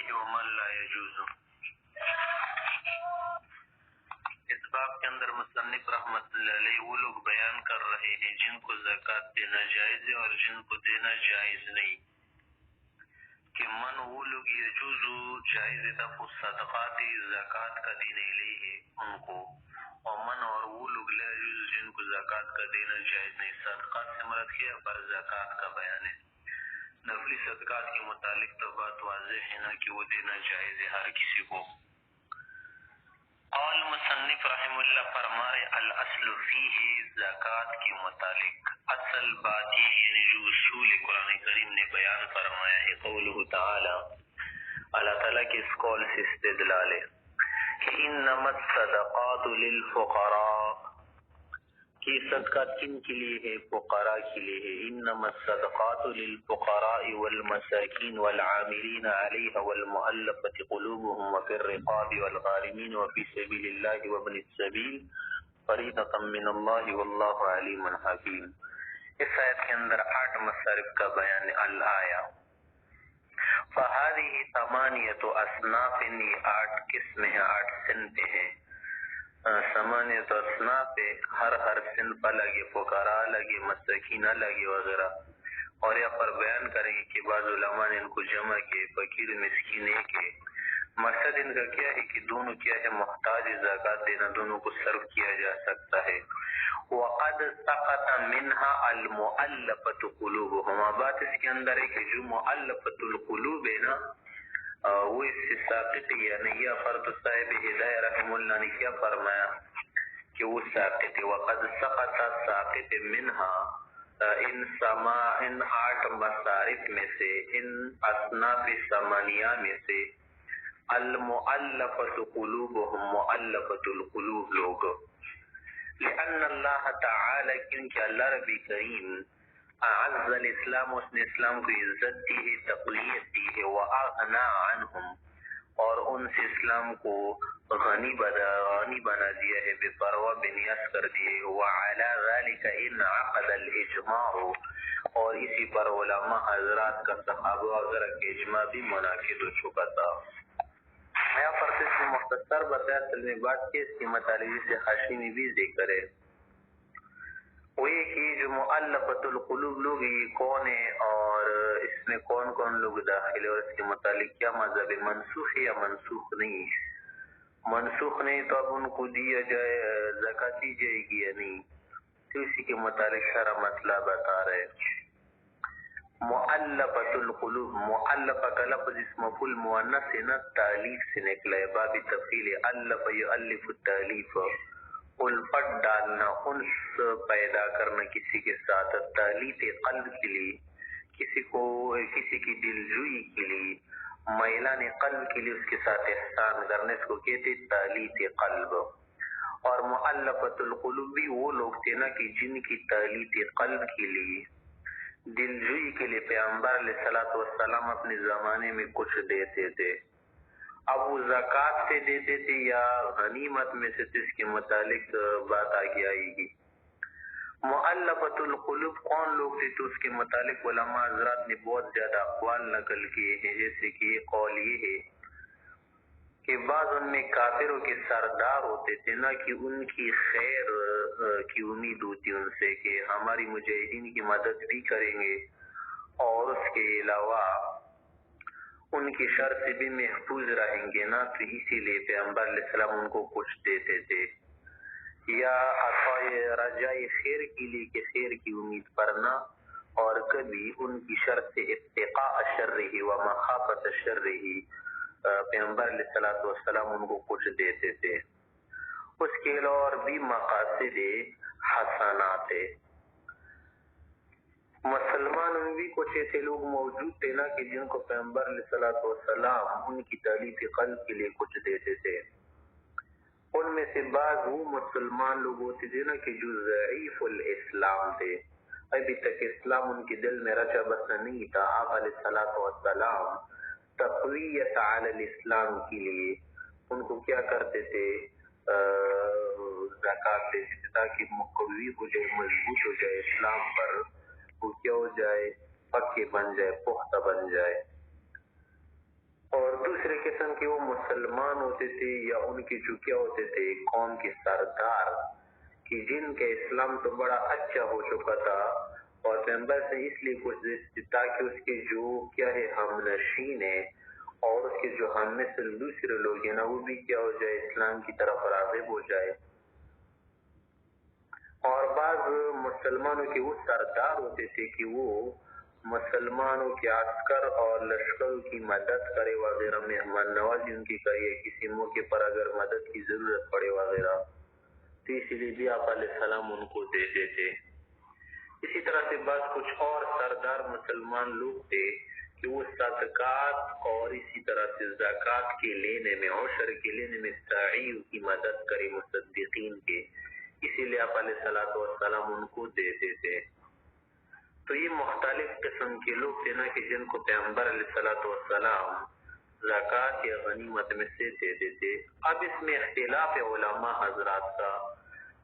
علیہ ومن لا یجوز۔ اس باب کے اندر مصنف رحمۃ اللہ علیہ وہ لوگ بیان کر رہے ہیں جن کو زکوٰۃ دینا جائز ہے اور جن کو دینا جائز نہیں، کہ من وہ لوگ یجوز جائز تھا صدقات زکوٰۃ کا دینا الیہ ان کو، اور من اور وہ لوگ لا یجوز جن کو زکوٰۃ کا دینا جائز نہیں۔ صدقات سے مراد کیا پر زکوٰۃ کا بیان ہے، نفلی صدقات کے متعلق تو بات واضح ہے نا کہ وہ دینا جائز ہے ہر کسی کو۔ قال مصنف رحم اللہ فرمائے الاصل فیہ زکوٰۃ کے متعلق اصل بات یہ یعنی جو اصول قرآن کریم نے بیان فرمایا ہے قولہ تعالی، اللہ تعالیٰ کے اس قول سے استدلال ہے کہ انما الصدقات للفقراء، کہ صدقات کن کے لیے ہے؟ فقراء کے لیے ہے۔ انما الصدقات للفقراء والمساکین والعاملین علیہا والمؤلفة قلوبهم وفی الرقاب والغارمین وفی سبیل اللہ وابن السبیل فریضۃ من اللہ واللہ علیم حکیم۔ اس آیت کے اندر 8 مصارف کا بیان ہے۔ الآیہ فہذہ ثمانیۃ اصناف، یہ 8 قسمیں ہیں، 8 صنفیں ہیں۔ ثمانیۃ اصناف، ہر صنف الگ، فقراء الگ، مساکین الگ وغیرہ، اور یہاں پر بیان کریں گے کہ بعض علماء نے ان کو جمع کے فقیر مسکین ایک ہے۔ مقصد ان کا کیا ہے کہ دونوں کیا ہے محتاج زکوٰۃ دینا، دونوں کو صرف کیا جا سکتا ہے۔ وقد سقط منها المؤلفة قلوبهم، بات اس کے اندر ہے کہ جو مؤلفة القلوب ہے نا وہ اس سے ساقط ہے یا نہیں، یا فرد صاحب ہدایہ رحم اللہ نے کیا فرمایا کہ وہ ساقط ہے۔ وقد سقط ساقط منها، ان 8 مصارف میں سے، ان اصناف ثمانیہ میں سے، المؤلفۃ قلوبهم، مؤلفۃ القلوب لوگ، لأن اللہ تعالی، کیونکہ اللہ رب کریم اعز الاسلام، اس نے اسلام کو عزت دی ہے، تقویت دی ہے، واغنى عنہم، اور ان سے اسلام کو غنی بنا دیا ہے، بے پرواہ بے نیاز کر دیے، وعلی ذلک انعقد الاجماع، اور اسی پر علماء حضرات کا صحابہ وغیرہ کے اجماع بھی منعقد ہو چکا تھا۔ یہاں پر صرف مختصر بتایا، اصل میں بات کی اس کی مطالعے سے حاشی میں بھی ذکر ہے، وہ یہ کہ جو مؤلفۃ القلوب لوگ یہ کون ہے اور اس میں کون کون لوگ داخل ہے، اور اس کے متعلق کیا مذہب ہے، منسوخ ہے یا منسوخ نہیں ہے۔ منسوخ نہیں تو اب ان کو دیا جائے، زکوٰۃ دی جائے گی یا نہیں، تو اسی کے متعلق سارا مسئلہ بتا رہے۔ مؤلفۃ القلوب، مؤلفہ کا لفظ اس مفعول مؤنث ہے نا، تالیف سے نکلا ہے، باب تفعیل الف یؤلف التالیف، الفت ڈالنا، انس پیدا کرنا کسی کے ساتھ، تالیف قلب کے لیے، کسی کی دلجوئی کے لیے، میلان قلب کے لیے اس کے ساتھ احسان کرنا، اس کو کہتے تالیف قلب۔ اور مؤلفۃ القلوب بھی وہ لوگ تھے نا کہ جن کی تالیف قلب کے لیے، دلجوئی کے لیے پیغمبر علیہ الصلوۃ والسلام اپنے زمانے میں کچھ دیتے تھے، اب وہ زکوٰۃ سے دیتے تھے یا غنیمت میں سے، اس کے متعلق بات آگے آئے گی۔ مؤلفۃ القلوب کون لوگ تھے تو اس کے متعلق علماء حضرات نے بہت زیادہ اقوال نقل کیے ہیں، جیسے کہ یہ قول یہ ہے کہ بعض ان میں کافروں کے سردار ہوتے تھے نا کہ ان کی خیر کی امید ہوتی ان سے کہ ہماری مجاہدین کی مدد بھی کریں گے، اور اس کے علاوہ ان کی شر سے بھی محفوظ رہیں گے نا، تو اسی لیے پیغمبر علیہ السلام ان کو کچھ دیتے تھے، یا رجائے خیر کے لیے کہ خیر کی امید کرنا، اور کبھی ان کی شر سے اتقاء شرہ و مخافت شرہ، پیغمبر علیہ السلام ان کو کچھ دیتے تھے۔ اس کے علاوہ اور بھی مقاصد حسنات ہے۔ مسلمان میں بھی کچھ ایسے لوگ موجود تھے نا کہ جن کو پیغمبر علیہ السلام ان کی تالیف قلب کے لیے کچھ دیتے تھے۔ ان میں سے بعض وہ مسلمان لوگ ہوتے تھے نا کہ جو ضعیف الاسلام تھے، ابھی تک اسلام ان کے دل میں رچا بسا نہیں تھا، آپ علیہ السلام تقویت علی الاسلام کے لیے ان کو کیا کرتے تھے، زکوٰۃ دیتے تھے تاکہ مقوی ہو جائے، مضبوط ہو جائے اسلام پر، وہ کیا ہو جائے، پکے بن جائے، پختہ بن جائے۔ اور دوسرے قسم کے وہ مسلمان ہوتے تھے یا ان کے جو کیا ہوتے تھے قوم کے سردار، کہ جن کا اسلام تو بڑا اچھا ہو چکا تھا اور پیغمبر سے اس لیے کچھ دیتے تاکہ اس کے جو کیا ہے ہم نشین ہے اور اس کے جو ہم مثل دوسرے لوگ ہیں نا وہ بھی کیا ہو جائے اسلام کی طرف راغب ہو جائے۔ اور بعض مسلمانوں کے وہ سردار ہوتے تھے کہ وہ مسلمانوں کے عسکر اور لشکروں کی مدد کرے وغیرہ، مہمان نوازی ان کی کرے، کسی موقع پر اگر مدد کی ضرورت پڑے وغیرہ، تو اسی لیے بھی آپ علیہ السلام ان کو دیتے تھے۔ اسی طرح سے بعض کچھ اور سردار مسلمان لوگ تھے کہ وہ صدقات اور اسی طرح سے زکوٰۃ کے لینے میں، عشر کے لینے میں سعیوں کی مدد کرے مصدقین کے، اسی لیے آپ علیہ السلام ان کو دیتے تھے۔ تو یہ مختلف قسم کے لوگ تھے نا کہ جن کو پیغمبر علیہ السلام زکوٰۃ یا غنیمت میں سے دیتے تھے۔ اب اس میں اختلاف علماء حضرات کا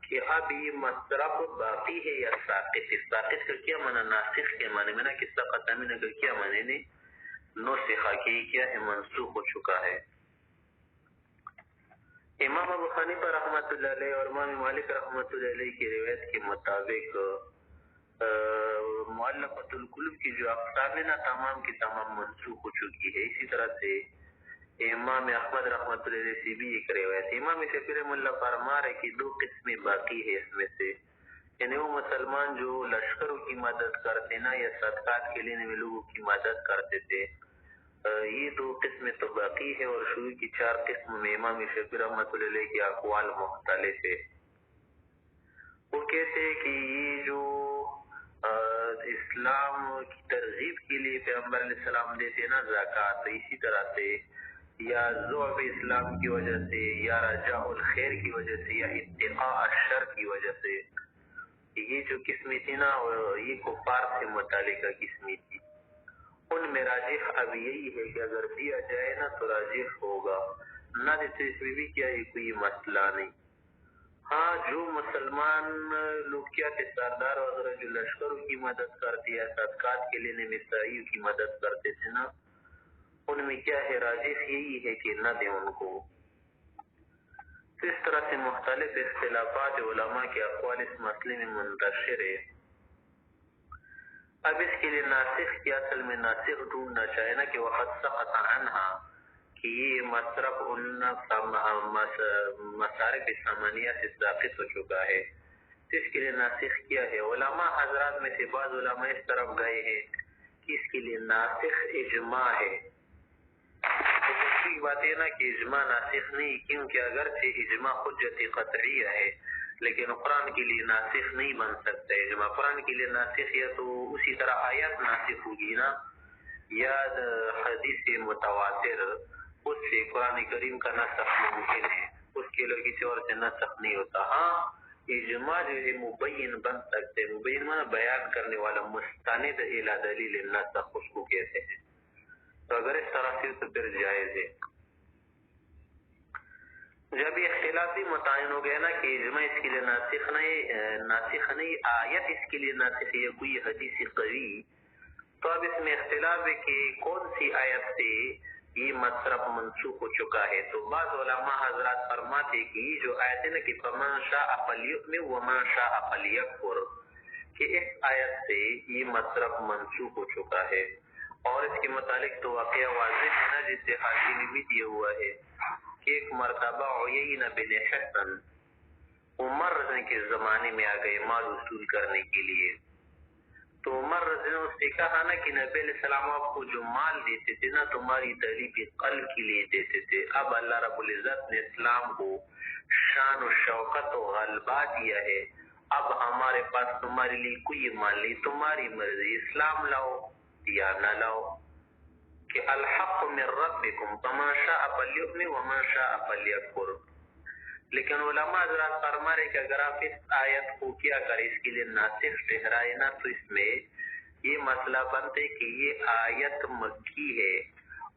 کہ اب یہ مصرف باقی ہے یا ساقط ہے۔ ساقط کا کیا معنی؟ ناسخ کے معنی میں نا، کہ سقط امین کا کیا معنی نے نسخ کی کیا ہے، منسوخ ہو چکا ہے۔ امام ابو حنیفہ رحمۃ اللہ علیہ اور امام مالک رحمۃ اللہ علیہ کی روایت کے مطابق مؤلفۃ القلوب کی جو اقسام ہے نا تمام کی تمام منسوخ ہو چکی ہے۔ اسی طرح سے امام احمد رحمۃ اللہ علیہ سے بھی ایک روایت، امام شفیع رحمۃ اللہ فرما رہے کہ دو قسمیں باقی ہے اس میں سے، یعنی وہ مسلمان جو لشکروں کی مدد کرتے نا یا صدقات کے لینے میں لوگوں کی مدد کرتے تھے، یہ دو قسمیں تو باقی ہے، اور شروع کی 4 قسم میں امام شفیع رحمۃ اللہ علیہ کے اقوال مختلف ہے۔ وہ کہتے ہیں کہ یہ جو اسلام کی ترغیب کے لیے پیغمبر علیہ السلام دیتے نا زکوٰۃ، اسی طرح سے یا ضعف اسلام کی وجہ سے یا رجاء الخیر کی وجہ سے یا اتقاء الشر کی وجہ سے، یہ جو قسمیں تھی نا یہ کفار سے متعلقہ قسمیں تھی۔ ان میں راجح اب یہی ہے کہ اگر دیا جائے نا تو راجح ہوگا، نہ دیتے اس میں بھی کیا ہے کوئی مسئلہ نہیں۔ ہاں جو مسلمان لوگ کیا تھے سردار وغیرہ جو لشکروں کی مدد کرتے یا صدقات کے لینے میں سعیوں کی مدد کرتے تھے نا، ان میں کیا ہے راجح یہی ہے کہ نہ دیں ان کو۔ تو اس طرح سے مختلف اختلافات علماء کے اقوال اس مسئلے میں منتشر ہے۔ اب اس کے لیے ناسخ کی اصل میں ناسخ ڈھونڈنا چاہے نا کہ وقت سقط عنہا، کہ یہ مصرف مصارف ثمانیہ سے ساقط ہو چکا ہے، تو اس کے لیے ناسخ کیا ہے؟ علماء حضرات میں سے بعض علماء اس طرف گئے ہیں کہ اس کے لیے ناسخ اجماع ہے۔ دوسری بات یہ نا کہ اجماع ناسخ نہیں، کیونکہ اگرچہ اجماع حجت قطعیہ ہے لیکن قرآن کے لیے ناسخ نہیں بن سکتا ہے اجماع۔ قرآن کے لیے ناسخ یا تو اسی طرح آیات ناسخ ہوگی نا، یا حدیث متواتر، اس سے قرآن کریم کا نسخ ممکن ہے، اس کے لیے کسی اور سے نسخ نہیں ہوتا۔ ہاں اجماع جو ہے مبین بن سکتے ہیں، مبین مانا بیان کرنے والا، مستند الی دلیل النسخ اس کو کہتے ہیں۔ تو اگر اس طرح سے تو پھر جائز ہے۔ جب یہ اختلافی متعین ہو گیا نا کہ اجماع اس کے لیے ناسخ نہیں، آیت اس کے لیے ناسخ ہے کوئی حدیث قوی، تو اب اس میں اختلاف ہے کہ کون سی آیت سے یہ مصرف منسوخ ہو چکا ہے۔ تو بعض علماء حضرات فرماتے ہیں کہ یہ جو آیت ہے نا کہ فَمَن شَاءَ فَلْيُؤْمِنْ وَمَن شَاءَ فَلْيَكْفُرْ، کہ اس آیت سے یہ مصرف منسوخ ہو چکا ہے، اور اس کے متعلق تو واقعہ واضح ہے نا جس سے حاشی میں بھی دیا ہوا ہے کہ ایک مرتبہ عیینہ بن حصن عمر رضی کے زمانے میں آ گئے مال وصول کرنے کے لیے، تو عمر رضی نے اس سے کہا نا کہ نبی علیہ السلام آپ کو جو مال دیتے تھے نا تمہاری تعلیب قلب کے لیے دیتے تھے، اب اللہ رب العزت نے اسلام کو شان و شوکت و غلبہ دیا ہے، اب ہمارے پاس تمہارے لیے کوئی مال نہیں، تمہاری مرضی، اسلام لاؤ یا نہ لاؤ، کہ الحق من ربکم فمن شاء فلیؤمن ومن شاء فلیکفر۔ لیکن علماء حضرات فرما رہے کہ اگر آپ اس آیت کو کیا کریں، اس کے لیے ناسخ ٹھہرائے نا، تو اس میں یہ مسئلہ بنتے کہ یہ آیت مکی ہے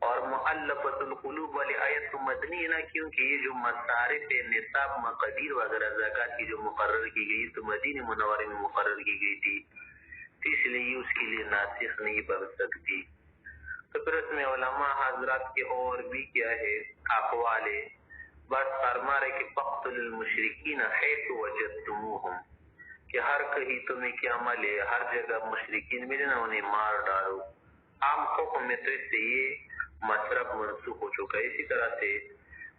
اور مؤلفۃ القلوب والی آیت تو مدنی ہے نا، کیونکہ یہ جو مصارف نصاب مقادیر وغیرہ زکوٰۃ کی جو مقرر کی گئی تو مدینہ منورہ میں مقرر کی گئی تھی، تو اس لیے اس کے لیے ناسخ نہیں بن سکتی۔ تو پھر اس میں علماء حضرات کے اور بھی کیا ہے اقوال ہے. بس فرما رہے کہ فقتل المشرکین حیث وجدتموہم، کہ ہر کہیں تمہیں کیا ملے، ہر جگہ مشرکین ملے نا انہیں مار ڈالو. عام حکم میں تو اس سے یہ مصرف منسوخ ہو چکا ہے. اسی طرح سے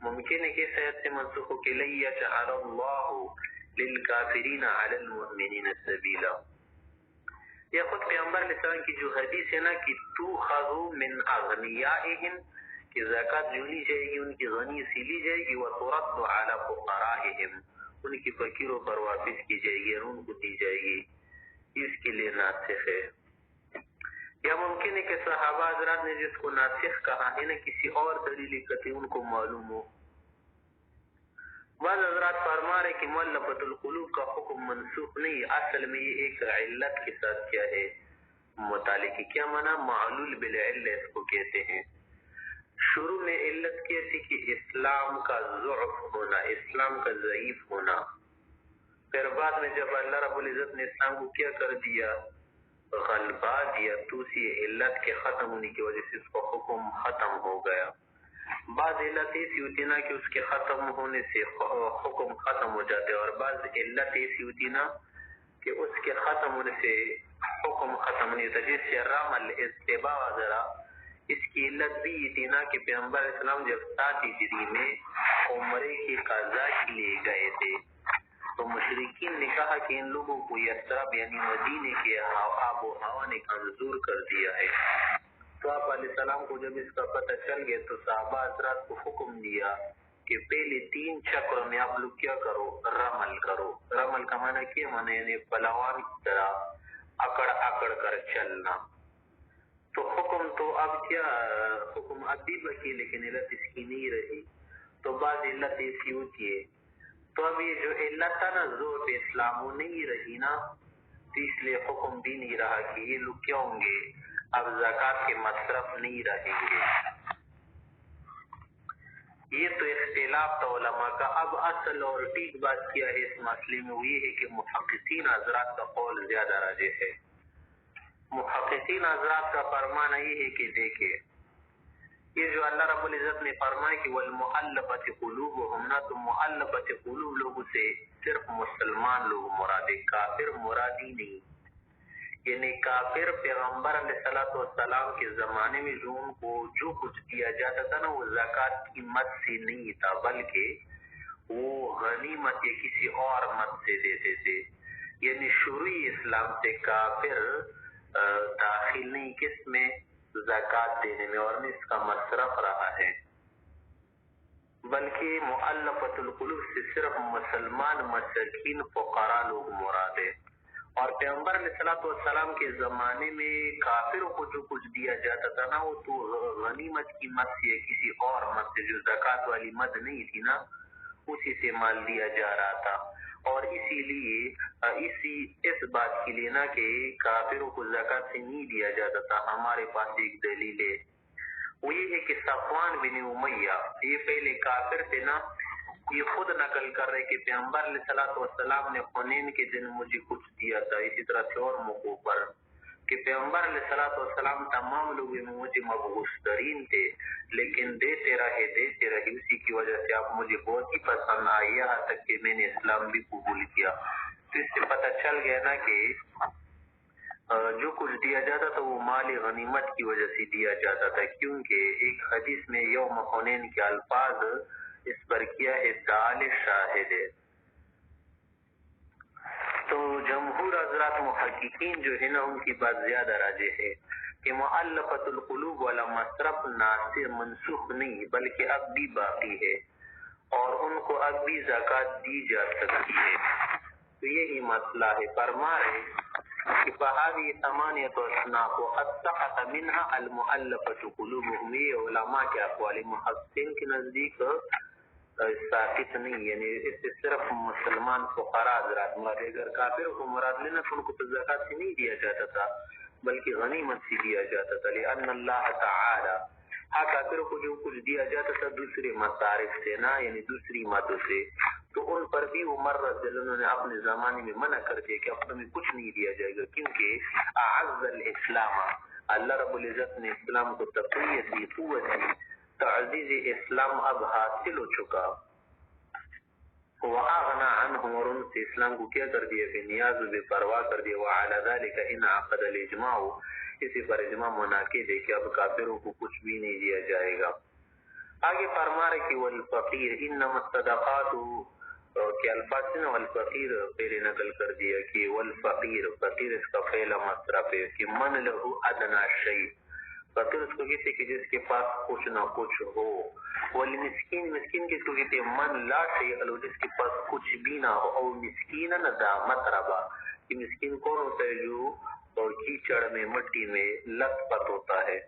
ممکن ہے کہ صحت سے منسوخ ہو کہ لن یجعل اللہ للکافرین علی المؤمنین سبیلا. یہ خود پیغمبر علیہ السلام کی جو حدیث ہے نا کہ تؤخذ من اغنیائہم، کہ زکوٰۃ جو لی جائے گی ان کی غنی سے لی جائے گی، وترد علی فقرائہم، ان کی فقیروں پر واپس کی جائے گی اور ان کو دی جائے گی. اس کے لیے ناسخ ہے. یا ممکن ہے کہ صحابہ حضرات نے جس کو ناسخ کہا ہے نا کسی اور دلیل قطعی ان کو معلوم ہو. بعض حضرات فرما رہے کہ مؤلفۃ القلوب کا حکم منسوخ نہیں، اصل میں یہ ایک علت کے ساتھ کیا ہے متعلق ہے. کیا معنی؟ معلول بالعلت اس کو کہتے ہیں. شروع میں علت کیسی کہ اسلام کا ضعف ہونا، اسلام کا ضعیف ہونا. پھر بعد میں جب اللہ رب العزت نے اسلام کو کیا کر دیا، غلبہ دیا، تو اسی علت کے ختم ہونے کی وجہ سے اس کو حکم ختم ہو گیا. بعض علت ایسی ہوتی نا کہ اس کے ختم ہونے سے حکم ختم ہو جاتے ہیں، اور بعض علت ایسی ہوتی نا کہ اس کے ختم ہونے سے حکم ختم نہیں ہوتا. جس سے رمل استباع وغیرہ اس کی علت بھی یہ تھی نا کہ پیغمبر علیہ السلام جب 7 ہجری میں عمرے کی قضا کے لیے گئے تھے تو مشرکین نے کہا کہ ان لوگوں کو یثرب یعنی مدینے کے آب و ہوا نے کمزور کر دیا ہے. تو آپ علیہ السلام کو جب اس کا پتہ چل گیا تو صحابہ حضرات کو حکم دیا کہ پہلے 3 چکروں میں آپ لوگ کیا کرو، رمل کرو. رمل کا معنی کیا معنی؟ یعنی پلوان کی طرح اکڑ اکڑ کر چلنا. تو حکم تو اب کیا، حکم اب بھی بکی لیکن علت اس کی نہیں رہی. تو بعض علت ایسی ہوتی ہے. تو اب یہ جو علت تھا نا ضعف اسلام وہ نہیں رہی نا، تو اس لیے حکم بھی نہیں رہا کہ یہ لوگ کیا ہوں گے، اب زکوٰۃ کے مصرف نہیں رہیں گے. یہ تو اختلاف تھا علماء کا. اب اصل اور ٹھیک بات کیا ہے اس مسئلے میں وہ یہ ہے کہ محققین حضرات کا قول زیادہ راجح ہے. محققین حضرات کا فرمانا یہ ہے کہ دیکھیں یہ جو اللہ رب العزت نے فرمایا کہ والمؤلفۃ قلوبہم نا، تو مؤلفۃ قلوب لوگوں سے صرف مسلمان لوگ مراد ہے، کافر مراد ہی نہیں. یعنی کافر پیغمبر علیہ السلام کے زمانے میں جو ان کو جو کچھ دیا جاتا تھا نا وہ زکوٰۃ کی مد سے نہیں تھا، بلکہ وہ غنیمت یا کسی اور مد سے دیتے تھے. یعنی شروعی اسلام سے کافر داخل نہیں کس میں، زکوٰۃ دینے میں، اور اس کا مصرف رہا ہے. بلکہ مؤلفۃ القلوب سے صرف مسلمان مساکین فقراء لوگ مراد ہے. اور پیغمبر علیہ السلام کے زمانے میں کافروں کو جو کچھ دیا جاتا تھا نا وہ تو غنیمت کی مد سے کسی اور مد سے جو زکوٰۃ والی مد نہیں تھی نا اسی سے مال دیا جا رہا تھا. اور اسی لیے اس بات کے لیے نا کہ کافروں کو زکوٰۃ سے نہیں دیا جاتا تھا ہمارے پاس ایک دلیل ہے، وہ یہ ہے کہ صفوان بن امیہ یہ پہلے کافر تھے نا، یہ خود نقل کر رہے کہ پیغمبر علیہ السلام نے حنین کے دن مجھے کچھ دیا تھا. اسی طرح سے اور موقعوں پر کہ پیغمبر علیہ السلام تمام لوگوں میں مجھے مبعوث ترین تھے، لیکن دیتے رہے اسی کی وجہ سے آپ مجھے بہت ہی پسند آئے، یہاں تک کہ میں نے اسلام بھی قبول کیا. تو اس سے پتہ چل گیا نا کہ جو کچھ دیا جاتا تھا وہ مال غنیمت کی وجہ سے دیا جاتا تھا، کیونکہ ایک حدیث میں یوم حنین کے الفاظ اس پر کیا ہے دال شاہد ہے. تو جمہور حضرات محققین جو ہے نا ان کی بات زیادہ راجح ہے کہ مؤلفۃ القلوب والا مصرف ناسخ منسوخ نہیں بلکہ اب بھی باقی ہے اور ان کو اب بھی زکوٰۃ دی جا سکتی ہے. تو یہی مسئلہ ہے. فرما رہے کہ فهذه 8 اصناف وقد سقط منها المؤلفۃ قلوبهم. یہ علماء کے اقوال، محققین کے نزدیک ساقط نہیں، یعنی اس سے صرف مسلمان فقراء حضرات مراد. اگر کافر کو مراد لینا تو ان کو تو زکوٰۃ سے نہیں دیا جاتا تھا بلکہ غنیمت سے دیا جاتا تھا. لأن اللہ تعالی ہاں کافروں کو جو کچھ دیا جاتا تھا دوسرے مصارف سے نا، یعنی دوسری مدوں سے، تو ان پر بھی عمر رضی اللہ عنہ نے اپنے زمانے میں منع کر دیا کہ اب تمہیں کچھ نہیں دیا جائے گا، کیونکہ اعز الاسلام اللہ رب العزت نے اسلام کو تقویت دی، قوت دی، تعزیز اسلام اب حاصل ہو چکا، وَأَغْنَى عَنْهُمْ، اور ان سے اسلام کو کیا کر دیا کہ نیاز و بے پرواہ کر دیا، وَعَلَى ذَلِكَ انعقد الْإِجْمَاعُ، اسی پر اجماع منعقد ہے کہ اب کافروں کو کچھ بھی نہیں دیا جائے گا۔ آگے فرما رہے کہ والفقیر انما الصدقات، کہ الفاظ سے والفقیر پہلے نقل کر دیا کہ والفقیر، فقیر اس کا پہلا مصرف ہے کہ من لہو ادنا شیء، فقیر اس کو کہتے کہ جس کے پاس کچھ نہ کچھ ہو، والمسکین، مسکین کس کو کہتے من لا شیء لہو، جس کے پاس کچھ بھی نہ ہو، اور مسکین ذا متربہ، کہ مسکین کون ہوتا ہے جو کیچڑ میں مٹی میں لت پت ہوتا ہے۔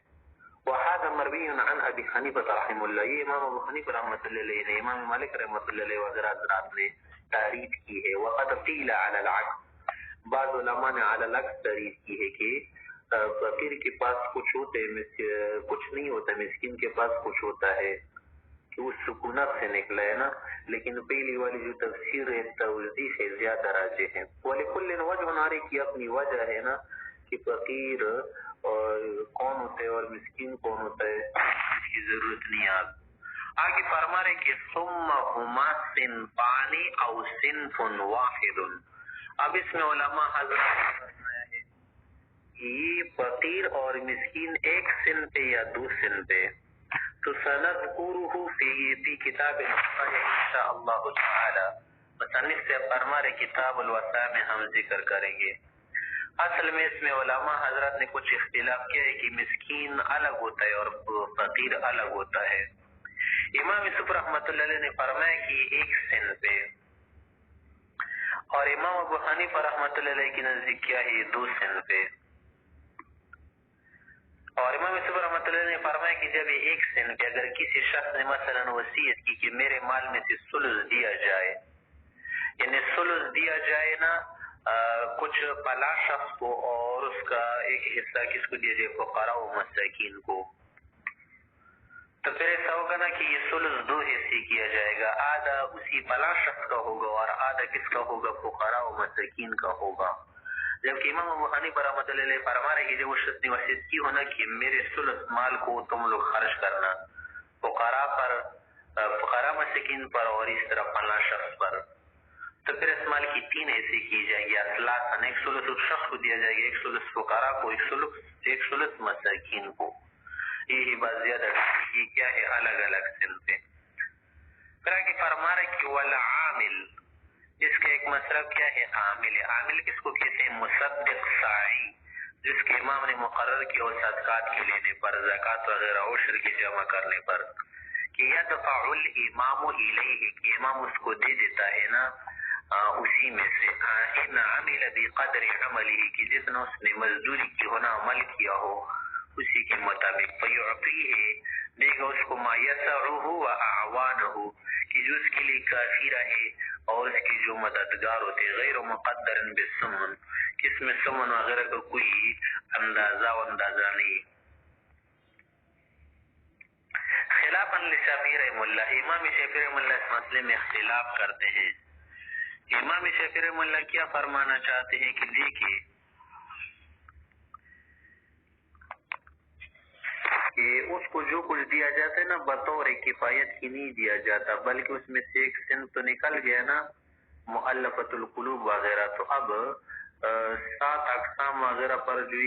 وهذا مروی عن ابی حنیفہ رحمہ اللہ، یہ امام ابو حنیفہ رحمۃ اللہ علیہ نے، امام مالک رحمۃ اللہ علیہ حضرات نے تعریف کی ہے۔ وقد قیل علی العکس، بعض علماء نے علی العکس تعریف کی ہے کہ فقیر کے پاس کچھ ہوتے کچھ نہیں ہوتا، مسکین کے پاس کچھ ہوتا ہے، کہ وہ سکونت سے نکلا ہے نا، لیکن پہلی والی جو تفسیر ہے توضیح سے زیادہ راجح ہے۔ وَلِكُلٍّ وَجْهٌ، ہر ایک کی اپنی وجہ ہے نا کہ فقیر اور کون ہوتا ہے اور مسکین کون ہوتا ہے، اس کی ضرورت نہیں آگے فرما رہے کہ ثم ہما صنفان او صنف واحد، اب اس میں علماء حضرات نے فرمایا ہے کہ یہ فقیر اور مسکین ایک صنف یا دو صنف ہے، تو سنذکرہ فی کتاب الوصایا انشاءاللہ تعالی، مصنف سے فرما رہے کتاب الوصایا میں ہم ذکر کریں گے۔ اصل میں اس میں علماء حضرات نے کچھ اختلاف کیا ہے کہ مسکین الگ ہوتا ہے اور فقیر الگ ہوتا ہے۔ امام یوسف رحمۃ اللہ علیہ نے فرمایا کہ ایک صنف ہے، اور امام ابو حنیفہ رحمۃ اللہ علیہ کی نزدیک کیا ہے، دو صنف ہے، اور امام یوسف رحمۃ اللہ علیہ نے فرمایا کہ جب یہ ایک صنف ہے، اگر کسی شخص نے مثلا وصیت کی کہ میرے مال میں سے ثلث دیا جائے، یعنی ثلث دیا جائے نا کچھ فلاں شخص کو، اور اس کا ایک حصہ کس کو دیا جائے، فقراء و مساکین کو، تو پھر ایسا ہوگا نا کہ یہ ثلث دو حصے کیا جائے گا، آدھا اسی فلاں شخص کا ہوگا اور آدھا کس کا ہوگا، فقراء و مساکین کا ہوگا۔ جبکہ امام ابو حنیفہ رحمۃ اللہ علیہ فرما رہے کہ جب وہ شخص نے وصیت کی ہونا کہ میرے ثلث مال کو تم لوگ خرچ کرنا فقراء پر، فقراء مساکین پر، اور اس طرح فلاں شخص پر، تو پھر اس مال کی تین حصے کی جائیں گے اصلاً، ایک ثلث اس شخص کو دیا جائے گا، ایک ثلث فقراء کو، ایک ثلث مساکین کو۔ یہی بات زیادہ یہ کیا ہے، الگ الگ صنف ہے۔ پھر آگے فرما رہے کہ والعامل، اس کا ایک مطلب کیا ہے، عامل ہے۔ عامل کس کو کہتے ہیں، مصدق ساعی، جس کے امام نے مقرر کیا ہو صدقات کے لینے پر، زکوٰۃ وغیرہ عشر کی جمع کرنے پر، کہ یدفع الامام الیہ، کہ امام اس کو دے دیتا ہے نا اسی میں سے، ان عمل بقدر عملہ، کہ جتنا اس نے مزدوری کی ہونا عمل کیا ہو اسی کے مطابق، فیعطیہ، دے گا اس کو، ما یسعہ واعوانہ، کہ جو اس کے لیے کافی رہے اور اس کی جو مددگار ہوتے، غیر مقدر بالثمن، کس میں ثمن وغیرہ کا کوئی اندازہ نہیں۔ خلافاً لشافعی رحمہ اللہ، امام شافعی رحمہ اللہ اس مسئلے میں اختلاف کرتے ہیں۔ امام شافعی رحمہ اللہ کیا فرمانا چاہتے ہیں کہ دیکھیے کہ اس کو جو کچھ دیا جاتا ہے نا بطور کفایت کی نہیں دیا جاتا، بلکہ اس میں سے ایک صنف تو نکل گیا نا مؤلفۃ القلوب وغیرہ، تو اب 7 اقسام وغیرہ پر جو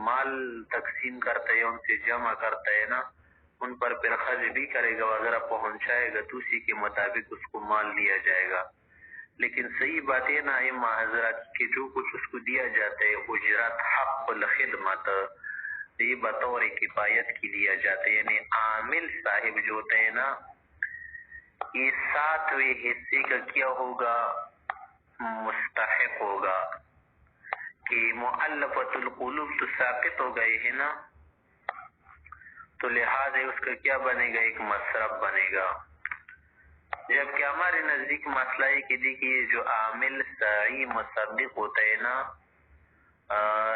مال تقسیم کرتا ہے، ان سے جمع کرتا ہے نا، ان پر پھر خرچ بھی کرے گا وغیرہ، پہنچائے گا، تو اسی کے مطابق اس کو مال دیا جائے گا۔ لیکن صحیح بات ہے نا ائمہ حضرات کہ جو کچھ اس کو دیا جاتا ہے، اجرت، حق الخدمت، یہ بطور کفایت کی دیا جاتا ہے، یعنی عامل صاحب جو ہوتے ہیں نا، یہ 7ویں حصے کا کیا ہوگا، مستحق ہوگا، کہ مؤلفۃ القلوب تو ساقط ہو گئے ہیں نا، تو لہٰذا اس کا کیا بنے گا، ایک مصرف بنے گا۔ جبکہ ہمارے نزدیک مسئلہ ہے کہ دیکھیے جو عامل ساعی مصدق ہوتا ہے نا،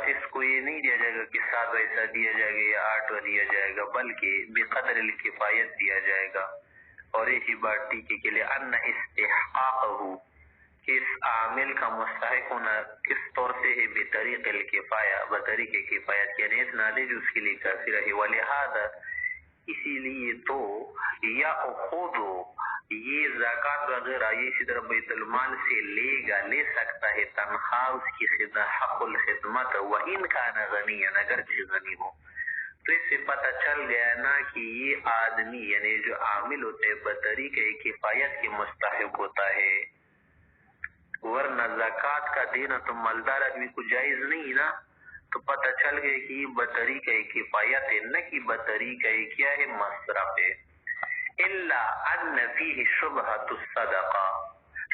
اس کو یہ نہیں دیا جائے گا کہ 7 ایسا دیا جائے گا یا 8 دیا جائے گا، بلکہ بقدر الکفایت دیا جائے گا۔ اور یہی بات ٹھیک ہے کہ لأن استحقاقہ، کہ اس عامل کا مستحق ہونا کس طور سے ہے؟ بطریق الکفایہ، بطریق کفایت، یعنی اس نادے جو اس کے لیے کافی رہے. ولہذا اسی لیے تو یا خود یہ زکوٰۃ وغیرہ یہ اسی طرح بیت المال سے لے سکتا ہے تنخواہ اس کی حق الخدمت وَإِنْ كَانَ غَنِيًّا، اگرچہ غنی ہو. تو اس سے پتہ چل گیا نا کہ یہ آدمی یعنی جو عامل ہوتے ہیں بطریق کفایت کے مستحق ہوتا ہے، ورنہ زکوٰۃ کا دینا تو مالدار آدمی کو جائز نہیں نا. تو پتہ چل گیا کہ یہ بطریق کفایت ہے، نہ کہ بطریق کیا ہے مصرف ہے. الا ان فیہ شبہۃ الصدقہ،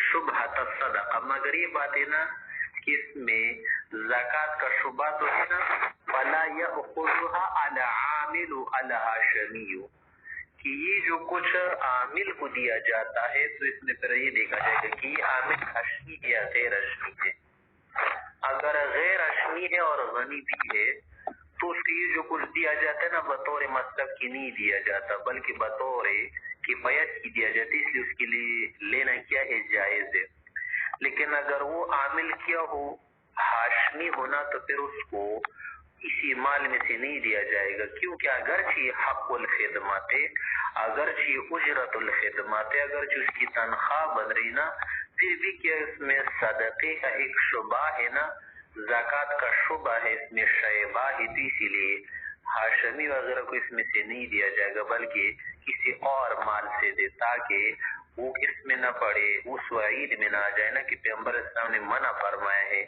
شبہۃ الصدقہ، مگر یہ بات ہے نا کہ اس میں زکوٰۃ کا شبہ تو ہے نا. فلا یأخذها العامل الہاشمی، کہ یہ جو کچھ عامل کو دیا جاتا ہے تو اس میں پھر یہ دیکھا جائے گا کہ یہ عامل ہاشمی ہے یا غیر ہاشمی ہے. اگر غیر ہاشمی ہے اور غنی بھی ہے تو اس کے جو کچھ دیا جاتا ہے نا بطور مصرف کی نہیں دیا جاتا بلکہ بطور کفایت کی دیا جاتی، اس لیے اس کے لیے لینا کیا ہے جائز ہے. لیکن اگر وہ عامل کیا ہو ہاشمی ہونا تو پھر اس کو اسی مال میں سے نہیں دیا جائے گا، کیونکہ اگرچہ حق الخدمات ہے، اگرچہ اجرت الخدمات ہے، اگرچہ اس کی تنخواہ بن رہی نا، پھر بھی کیا اس میں صدقے کا ایک شبہ ہے نا، زکوٰۃ کا شبہ ہے، اس میں شیبہ ہے. تو اسی لیے ہاشمی وغیرہ کو اس میں سے نہیں دیا جائے گا بلکہ کسی اور مال سے دے تاکہ وہ اس میں نہ پڑے، اس وعید میں نہ آ جائے نا کہ پیغمبر اسلام نے منع فرمایا ہے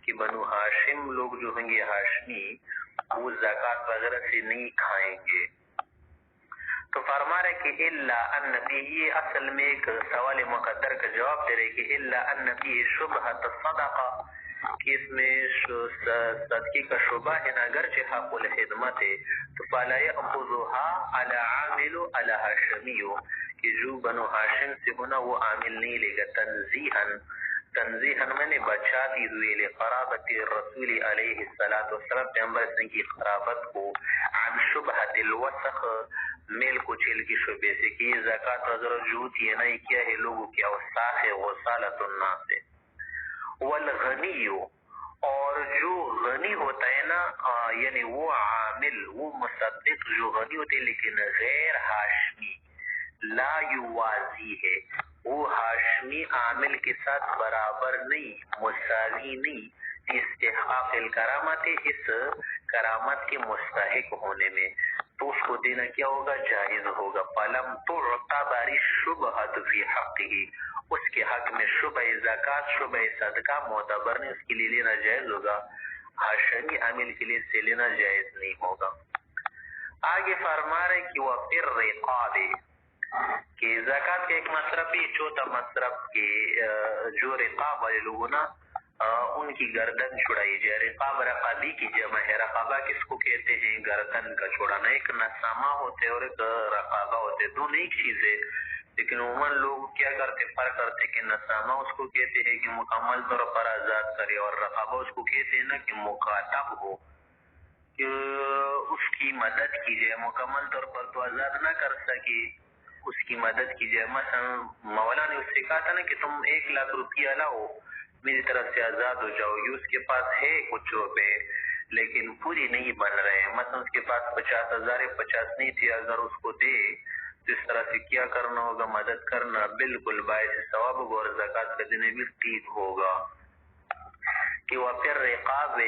کہ بنو ہاشم لوگ جو ہوں گے ہاشمی وہ زکوٰۃ وغیرہ سے نہیں کھائیں گے. تو فرما رہے کہ الا ان فی، یہ اصل میں ایک سوال مقدر کا جواب دے رہے کہ الا ان فی شبہۃ الصدقہ، کہ اس میں صدقے کا شبہ ہے نا اگرچہ حق الخدمت ہے. تو فلا یأخذها العامل الہاشمی، کہ جو بنو ہاشم سے ہونا وہ عامل نہیں لے گا. تنزیحاً میں نے بچا دی ہوئی لقرابت الرسول علیہ السلام، پیغمبر اسلام کی قرابت کو، عن شبہت الوسخ، میل کو چیل کی شبہ سے، کہ یہ زکوٰۃ وغیرہ جو ہوتی ہے نا یہ کیا ہے لوگوں کی اوساخ ہے، غسالۃ الناس ہے. والغنی، اور جو غنی ہوتا ہے نا یعنی وہ عامل وہ مصدق جو غنی ہوتے ہیں لیکن غیر ہاشمی، لا یوازی ہے، وہ ہاشمی عامل کے ساتھ برابر نہیں، مساوی نہیں، استحقاق الکرامت، اس کرامت کے مستحق ہونے میں، تو اس کو دینا کیا ہوگا جائز ہوگا. فلم تعتبر الشبہۃ فی حقہ، اس کے حق میں شبہ زکوٰۃ شبہ صدقہ معتبر نہیں، اس کے لیے لینا جائز ہوگا، ہاشمی عامل کے لیے سے لینا جائز نہیں ہوگا. آگے فرما رہے کہ وہ پھر رقاب، کہ زکوٰۃ کا ایک مصرف ہے، چوتھا مصرف کے جو رقاب والے لوگوں نا ان کی گردن چھڑائی جائے. رقاب رقابی کی جمع ہے. رقابہ کس کو کہتے ہیں؟ گردن کا چھڑانا. ایک نسامہ ہوتے اور ایک رقابہ ہوتے، دونوں ایک چیز ہے، لیکن عموماً لوگ کیا کرتے فرق کرتے کہ نسامہ اس کو کہتے ہیں کہ مکمل طور پر آزاد کرے، اور رقابہ اس کو کہتے ہیں نا کہ مکاتب ہو، کہ اس کی مدد کی جائے، مکمل طور پر تو آزاد نہ کر سکے، اس کی مدد کی جائے. مثلا مولا نے اس سے کہا تھا نا کہ تم 1,00,000 روپیہ لاؤ میری طرف سے آزاد ہو جاؤ. یہ اس کے پاس ہے کچھ روپے لیکن پوری نہیں بن رہے، مثلا اس کے پاس 50,000 50 نہیں تھی، اگر اس کو دے تو اس طرح سے کیا کرنا ہوگا؟ مدد کرنا بالکل باعث ثواب ہوگا اور زکوٰۃ کا دینا بھی ٹھیک ہوگا. کہ وہ پھر رقاب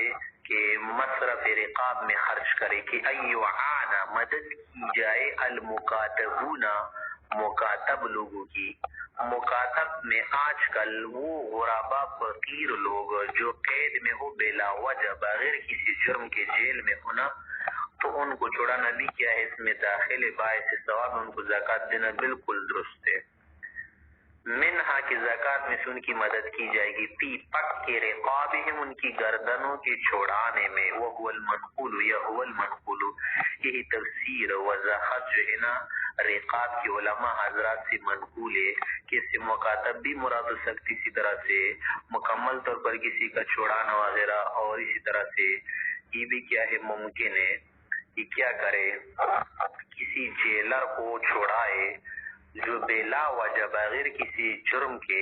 کہ مصرف رقاب میں خرچ کرے، کہ ایعان مدد کی جائے المکاتبون مکاتب لوگوں کی. مکاتب میں آج کل وہ غربا فقیر لوگ جو قید میں ہو بلا وجہ بغیر کسی جرم کے جیل میں ہونا، تو ان کو چھڑانا بھی کیا ہے اس میں داخل باعث ثواب، ان کو زکوٰۃ دینا بالکل درست ہے. منہا کی زکوٰۃ میں سے ان کی مدد کی جائے گی، فی پک کے رقابہم ان کی گردنوں کے چھوڑانے میں، وہو المنقول یا هو المنقول، یہی تفسیر وضاحت جو ہے نا رقاب کی علماء حضرات سے منقول ہے کہ اس سے مکاتب بھی مراد ہو سکتی، اسی طرح سے مکمل طور پر کسی کا چھوڑانا وغیرہ، اور اسی طرح سے یہ بھی کیا ہے ممکن ہے کہ کیا کرے کسی جیلر کو چھوڑائے جو بلا وجہ بغیر کسی جرم کے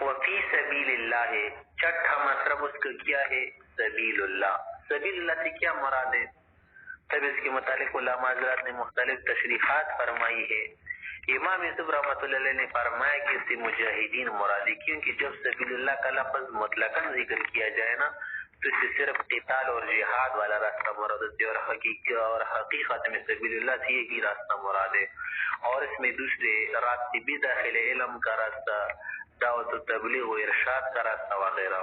وفی سبیل اللہ، چھٹا مطلب اس کا کیا ہے؟ سبیل اللہ۔ سبیل اللہ سے کیا مراد ہے؟ تب اس کے متعلق علماء حضرات نے مختلف تشریحات فرمائی ہے۔ امام یوسف رحمۃ اللہ علیہ نے فرمایا کہ اس سے مجاہدین مراد ہے، کیونکہ جب سبیل اللہ کا لفظ مطلقاً ذکر کیا جائے نا تو اس سے صرف قتال اور جہاد والا راستہ مراد ہے، اور حقیقت میں سبیل اللہ سے یہی راستہ مراد ہے، اور اس میں دوسرے راستے بھی داخل ہے، علم کا راستہ، دعوت و تبلیغ و ارشاد کا راستہ وغیرہ۔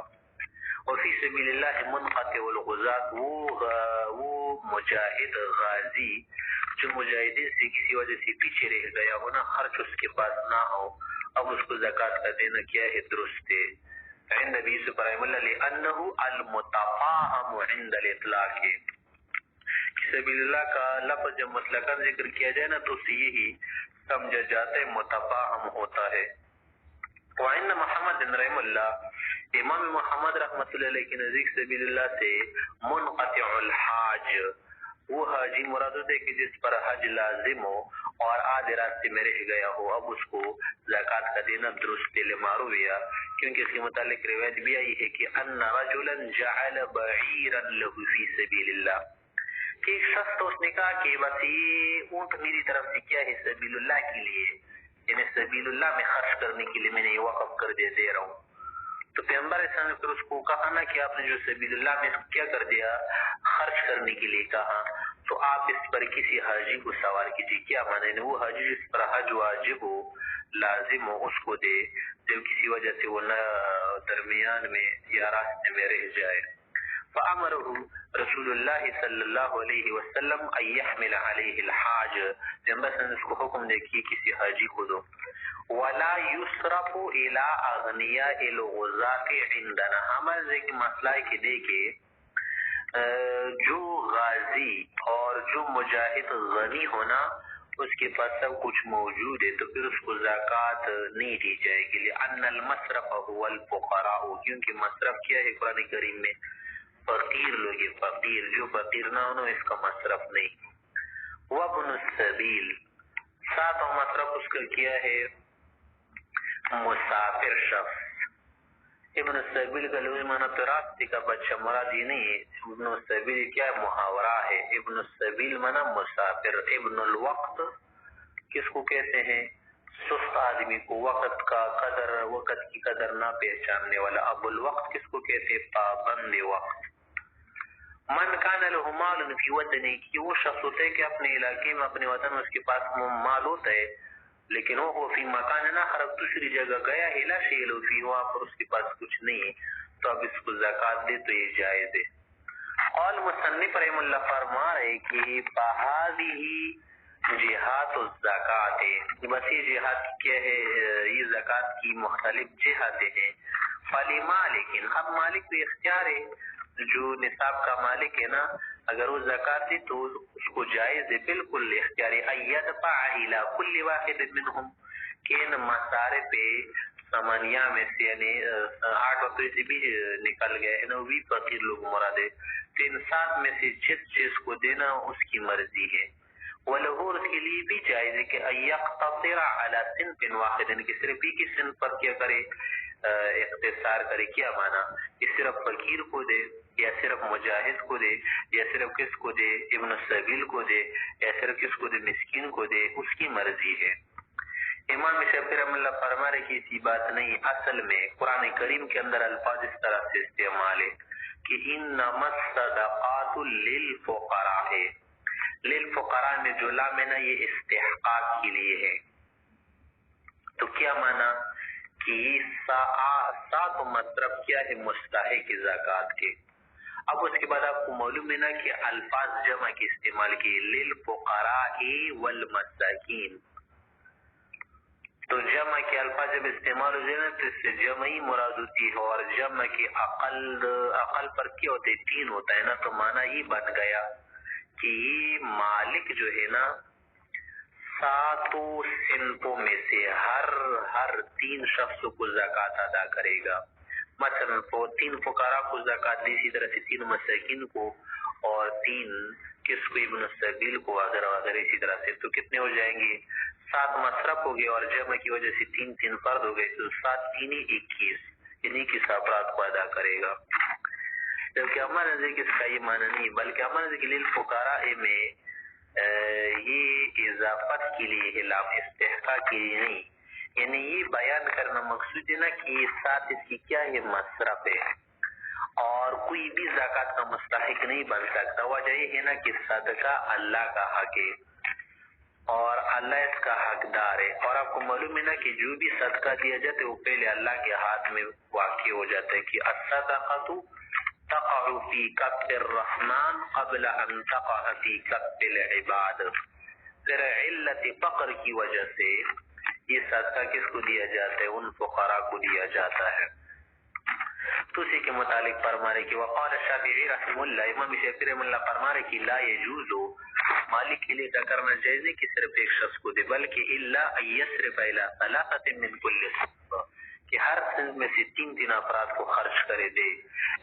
اور فی سبیل اللہ منقطع الغزات، وہ مجاہد غازی جو مجاہدین سے کسی وجہ سے پیچھے رہ گیا ہو نا، خرچ اس کے پاس نہ ہو، اب اس کو زکوٰۃ کا دینا کیا ہے؟ درست ہے عند نبی یوسف رحمہ اللہ لأنہ المتفاہم عند الاطلاق، سبیل اللہ کا لفظ جب مطلقاً ذکر کیا جائے نا تو اس سے یہی سمجھا جاتا ہے، متفاہم ہوتا ہے۔ وعند محمد رحمہ اللہ، امام محمد رحمۃ اللہ علیہ کے نزدیک سبیل اللہ سے منقطع الحاج، وہ حاجی مراد ہوتا ہے کہ جس پر حج لازم ہو اور آدھے راستے میں رہ گیا ہو، اب اس کو زکوٰۃ کا دینا درست لما رویا، کیونکہ اس کے متعلق روایت بھی آئی ہے کہ ان رجلا جعل بعیرا له فی سبیل اللہ، کہ ایک شخص تو اس نے کہا کہ بس یہ اونٹ میری طرف سے کیا ہے؟ سبیل اللہ کے لیے، یعنی سبیل اللہ میں خرچ کرنے کے لیے میں نے یہ وقف کر دے رہا ہوں۔ تو پیغمبر اسلام نے پھر اس کو کہا نا کہ آپ نے جو سبیل اللہ میں کیا کر دیا؟ خرچ کرنے کے لیے کہا، تو آپ اس پر کسی حاجی کو سوال کیجیے، کیا مانے؟ وہ حاجی جس پر حج واجب ہو، لازم ہو، اس کو دے، جب کسی وجہ سے وہ نہ درمیان میں یا راستے میں رہ جائے۔ فَأَمَرَهُ رسول اللہ صلی اللہ علیہ وسلم ان يحمل علیہ الحاج، پیغمبر نے اس کو حکم دے کہ کسی حاجی کو دو۔ ولا یصرف الى اغنیاء الغزاة عندنا، ہمارے ایک مسئلہ ہے کہ دیکھے جو غازی اور جو مجاہد غنی ہونا اس کے پاس سب کچھ موجود ہے تو پھر اس کو زکوٰۃ نہیں دی جائے گی، لأن المصرف هو الفقراء، کیونکہ مصرف کیا ہے قرآن کریم میں؟ فقیر لوگ، فقیر جو فقیر نہ ہو اس کا مصرف نہیں۔ وابن السبیل، ساتواں مصرف اس کا کیا ہے؟ مسافر شخص۔ ابن السبیل کا لغوی معنی تو راستے کا بچہ مراد ہی نہیں ہے، ابن السبیل کیا ہے؟ محاورہ ہے۔ ابن السبیل معنی مسافر۔ ابن الوقت کس کو کہتے ہیں؟ سست آدمی کو، وقت کا قدر، وقت کی قدر نہ پہچاننے والا۔ ابو الوقت کس کو کہتے ہیں؟ پابند وقت۔ من کان له مال فی وطنی، کہ وہ شخص ہوتا ہے کہ اپنے علاقے میں، اپنے وطن میں اس کے پاس مال ہوتا ہے، لیکن وہ فی مکان نہ خراب دوسری جگہ گیا ہے، لا شیء له فی، وہاں پر اس کے پاس کچھ نہیں ہے، تو اب اس کو زکوٰۃ دے تو یہ جائز ہے۔ قال مصنف رحم اللہ فرما رہے کہ فہذه جہات الزکوٰۃ، بس یہ جہات کیا ہے؟ یہ زکوٰۃ کی مختلف جہتیں ہیں۔ فلمالک، اب مالک بھی اختیار ہے، جو نصاب کا مالک ہے نا، اگر وہ زکوٰۃ دے تو اس کو جائز ہے، بالکل اختیاری، ان یدفع الی کل واحد منہم، کہ ان مصارف ثمانیہ میں سے، یعنی 8 وقت سے بھی نکل گئے ہیں نا، وہ بھی فقیر لوگ مراد ہے، تو ان 7 میں سے جس چیز کو دینا اس کی مرضی ہے۔ وَلَهُ، اس کے لیے بھی جائز ہے کہ ان یقتصر علی صنف واحد، کہ صرف ایک ہی صنف پر کیا کرے؟ اختصار کرے۔ کیا مانا؟ کہ صرف فقیر کو دے، یا صرف مجاہد کو دے، یا صرف کس کو دے؟ ابن السبیل کو دے، یا صرف کس کو دے؟ مسکین کو دے، اس کی مرضی ہے۔ امام شافعی رحمۃ اللہ فرما رہے کہ ایسی بات نہیں، اصل میں قرآن کریم کے اندر الفاظ اس طرح سے استعمال ہے کہ انما الصدقات للفقراء، للفقراء میں جو لام ہے نا یہ استحقاق کے لیے ہے۔ تو کیا مانا؟ کہ سات مطلب کیا ہے؟ مستحق زکوٰۃ کے۔ اب اس کے بعد آپ کو معلوم ہے نا کہ الفاظ جمع کے استعمال کیے، للفقراء والمساکین، تو جمع کے الفاظ جب استعمال ہو جائے نا تو اس سے جمع ہی مراد ہوتی ہے، اور جمع کے اقل پر کیا ہوتے ہیں؟ 3 ہوتا ہے نا، تو معنی یہ بن گیا کہ یہ مالک جو ہے نا 7 صنفوں میں سے ہر 3 شخص کو زکوٰۃ ادا کرے گا۔ مثلا 3 فقراء کو زکوٰۃ دی، اسی طرح سے 3 مساکین کو، اور 3 کس کو؟ ابن السبیل کو، وغیرہ وغیرہ اسی طرح سے، تو کتنے ہو جائیں گے؟ 7 مصرف ہو گئے اور جمع کی وجہ سے 3 3 فرد ہو گئے، تو 7 3 21، یعنی کس افراد کو ادا کرے گا. جبکہ ہمارے نزدیک اس کا یہ معنی نہیں، بلکہ ہمارے نزدیک للفقراء میں یہ اضافت کے لیے ہے، لام استحقاق کے لیے نہیں. یعنی یہ بیان کرنا مقصود ہے نا کہ یہ 7 اس کی کیا ہے، مصرف ہے، اور کوئی بھی زکوٰۃ کا مستحق نہیں بن سکتا. وجہ یہ ہے نا کہ صدقہ اللہ کا حق ہے اور اللہ اس کا حقدار ہے، اور آپ کو معلوم ہے نا کہ جو بھی صدقہ دیا جاتا ہے وہ پہلے اللہ کے ہاتھ میں واقع ہو جاتا ہے کہ الصدقۃ تقع فی کف الرحمن قبل ان تقع فی کف العباد. پھر علت فقر کی وجہ سے یہ صدقہ کس کو دیا جاتا ہے، ان فقراء کو دیا جاتا ہے. تو اسی کے متعلق فرما رہے کہ وقال الشافعی رحمہ اللہ، امام شافعی رحمہ اللہ فرما رہے کہ لا يجوز، مالک کے لیے کرنا جائز نہیں کہ صرف ایک شخص کو دے، بلکہ الا ان يصرف الى ثلاثه من كل صنف، کہ ہر صنف میں سے 3 3 افراد کو خرچ کرے دے.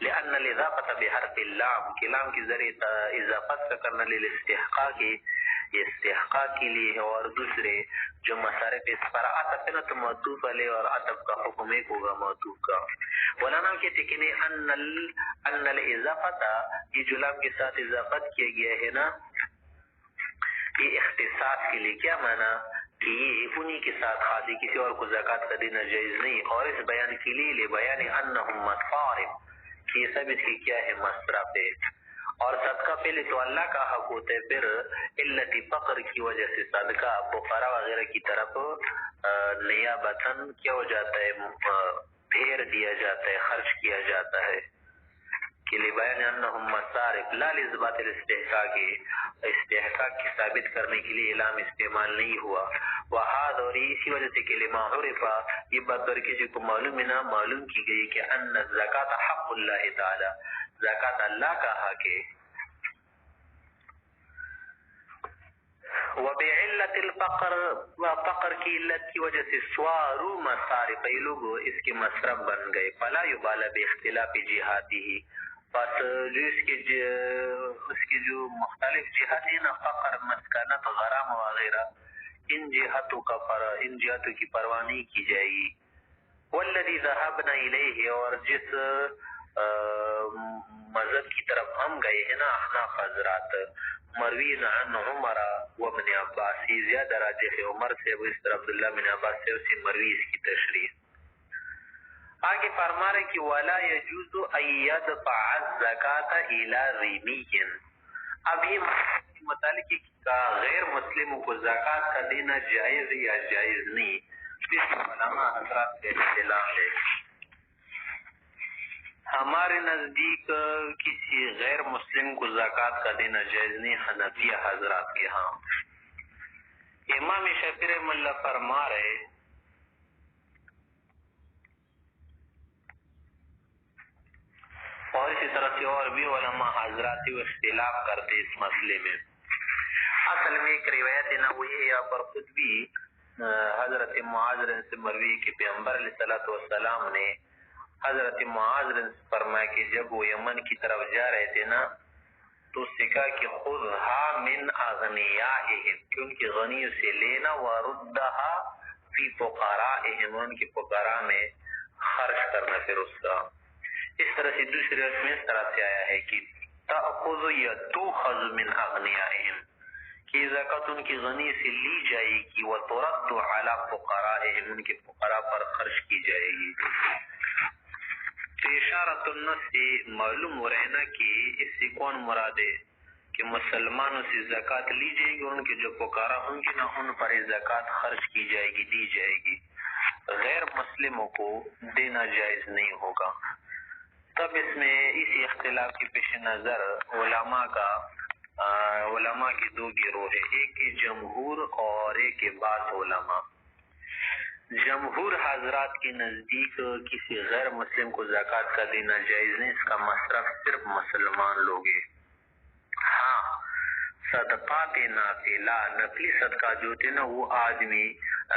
لان الاضافه بحرف اللام، کہ لام کے ذریعے اضافت کا کرنا للاستحقاق، استحقاق کے لیے ہے، اور دوسرے جو مصارف اس پر عطف ہے نا تو معطوف علیہ اور عطف کا حکم ایک ہوگا معطوف کا. مولانا کہتے کہ ان الاضافت، یہ جو لام کے ساتھ اضافت کیا گیا ہے نا یہ اختصاص کے لیے، کیا معنی کہ یہ انہی کے ساتھ خالی کسی اور کو زکوٰۃ کا دینا جائز نہیں. اور اس بیان کے لیے لبیان انہم مصارف، کہ یہ سب اس کی کیا ہے، مصرف ہے، اور صدقہ پہلے تو اللہ کا حق ہوتا ہے، پھر علت فقر کی وجہ سے صدقہ فقراء وغیرہ کی طرف نیابتاً کیا ہو جاتا ہے، پھیر دیا جاتا ہے، خرچ کیا جاتا ہے. کہ لبیان انہم مصارف لا لثبات الاستحقاق، استحقاق کی ثابت کرنے کے لیے علام استعمال نہیں ہوا. وہاد، اور اسی وجہ سے کہ لما عرفا، یہ بات پر کسی کو معلوم نہ معلوم کی گئی کہ ان الزکاۃ حق اللہ تعالی، زکوٰۃ اللہ کا حق ہے. وبعلت الفقر، فقر کی علت کی وجہ سے سوارو مصارف، یہ لوگ اس کے مصرف بن گئے. فلا یبال باختلاف جہاته، بس جو اس کے جو مختلف جہات ہیں نا، فقر، مسکنت، غرام وغیرہ، ان جہتوں کی پرواہ نہیں کی جائے گی. والذی ذهبنا الیہ، اور جس مذہب کی طرف ہم گئے ہیں نا احناف حضرات، مروی عن عمر و ابن عباس، یہ زیادہ راجح ہے عمر سے، ابو اس طرح عبداللہ بن عباس سے، اسی مروی اس کی تشریح. آگے فرما رہے کہ ولا يجوز ان يدفع الزکاة الى ذمي، اب یہ متعلق کا غیر مسلموں کو زکوٰۃ کا دینا جائز یا جائز نہیں، اس علماء حضرات کا اختلاف ہے. ہمارے نزدیک کسی غیر مسلم کو زکوٰۃ کا دینا جائز نہیں، حنفیہ حضرات کے ہاں. امام شافعی رحمہ اللہ فرما رہے اور اسی طرح سے اور بھی علماء حضرات اختلاف کرتے اس مسئلے میں. اصل میں ایک روایت ہے نا، وہ یہ یہاں پر خود بھی حضرت معاذ سے مروی کہ پیغمبر علیہ الصلوۃ والسلام نے حضرت معاذ فرمایا کہ جب وہ یمن کی طرف جا رہے تھے نا تو اس سے کہا کہ خذها من اغنیائہم، کہ ان کی غنیوں سے لینا، وردها فی فقرائہم، ان کی فقراء میں خرچ کرنا. پھر اس کا اس طرح سے دوسری روایت میں اس طرح سے آیا ہے کہ تأخذ یا تؤخذ من اغنیائہم، کہ زکوٰۃ ان کی غنی سے لی جائے گی، وترد علی فقرائہم، ان کے فقراء پر خرچ کی جائے گی. اشارت النص سے معلوم ہو رہے نا کہ اس سے کون مراد ہے، کہ مسلمانوں سے زکوٰۃ لی جائے گی، ان کے جو فقراء ہوں گے نا ان پر زکوٰۃ خرچ کی جائے گی، دی جائے گی، غیر مسلموں کو دینا جائز نہیں ہوگا. تب اس میں اسی اختلاف کے پیش نظر علماء کے 2 گروہ ہیں، ایک کے جمہور اور ایک کے بعض علماء. جمہور حضرات کے نزدیک کسی غیر مسلم کو زکوٰۃ کا دینا جائز نہیں، اس کا مصرف صرف مسلمان لوگ ہیں. ہاں صدقات نافلہ، نفلی صدقہ جو ہوتے نا وہ آدمی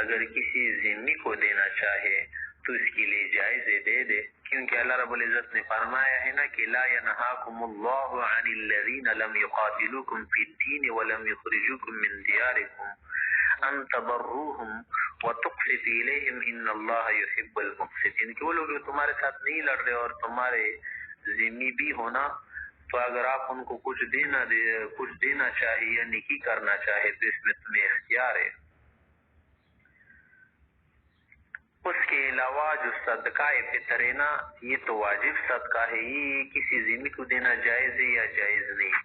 اگر کسی ذمہ کو دینا چاہے تو اس کے لیے جائز دے دے، کیونکہ اللہ رب العزت نے فرمایا ہے نا کہ لا ينهاكم الله عن الذين لم يقاتلوكم في الدين ولم يخرجوكم من دياركم ان تبروهم وتقسط الیہم ان اللہ یحب المقسطین، کہ وہ لوگ جو تمہارے ساتھ نہیں لڑ رہے اور تمہارے ذمہ بھی ہونا، تو اگر آپ ان کو کچھ دینا چاہیے یا نیکی کرنا چاہے تو اس میں تمہیں اختیار ہے۔ اس کے علاوہ جو صدقہ فطر ہے نا، یہ تو واجب صدقہ ہے، یہ کسی ذمہ کو دینا جائز ہے یا جائز نہیں؟